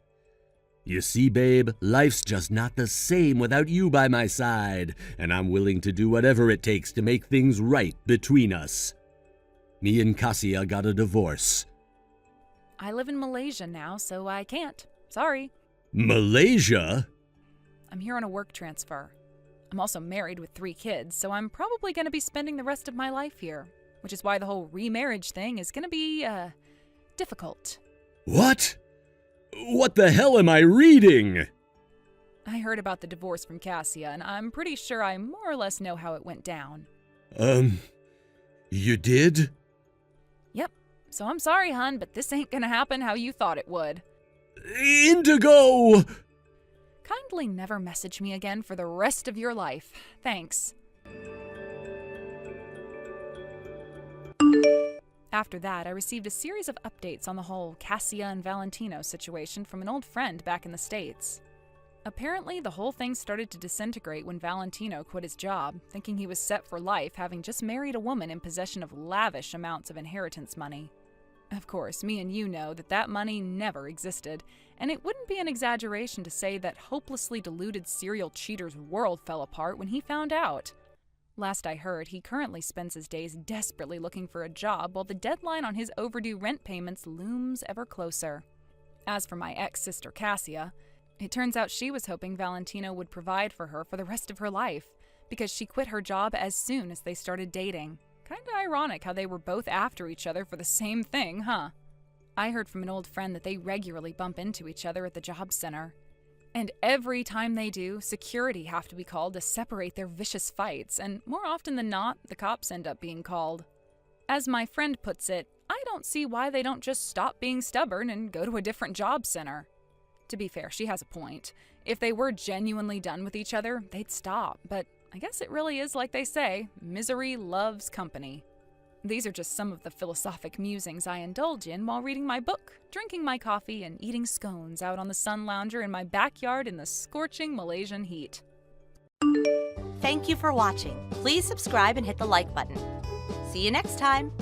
Speaker 4: You see, babe, life's just not the same without you by my side, and I'm willing to do whatever it takes to make things right between us. Me and Cassia got a divorce.
Speaker 2: I live in Malaysia now, so I can't. Sorry.
Speaker 4: Malaysia?
Speaker 2: I'm here on a work transfer. I'm also married with 3 kids, so I'm probably going to be spending the rest of my life here, which is why the whole remarriage thing is going to be, difficult.
Speaker 4: What? What the hell am I reading?
Speaker 2: I heard about the divorce from Cassia, and I'm pretty sure I more or less know how it went down.
Speaker 4: You did?
Speaker 2: Yep. So I'm sorry, hun, but this ain't gonna happen how you thought it would.
Speaker 4: Indigo!
Speaker 2: Kindly never message me again for the rest of your life. Thanks. After that, I received a series of updates on the whole Cassia and Valentino situation from an old friend back in the States. Apparently, the whole thing started to disintegrate when Valentino quit his job, thinking he was set for life, having just married a woman in possession of lavish amounts of inheritance money. Of course, me and you know that money never existed, and it wouldn't be an exaggeration to say that hopelessly deluded serial cheater's world fell apart when he found out. Last I heard, he currently spends his days desperately looking for a job while the deadline on his overdue rent payments looms ever closer. As for my ex-sister Cassia, it turns out she was hoping Valentino would provide for her for the rest of her life, because she quit her job as soon as they started dating. Kinda ironic how they were both after each other for the same thing, huh? I heard from an old friend that they regularly bump into each other at the job center. And every time they do, security have to be called to separate their vicious fights, and more often than not, the cops end up being called. As my friend puts it, I don't see why they don't just stop being stubborn and go to a different job center. To be fair, she has a point. If they were genuinely done with each other, they'd stop, but I guess it really is like they say, misery loves company. These are just some of the philosophic musings I indulge in while reading my book, drinking my coffee, and eating scones out on the sun lounger in my backyard in the scorching Malaysian heat.
Speaker 3: Thank you for watching. Please subscribe and hit the like button. See you next time.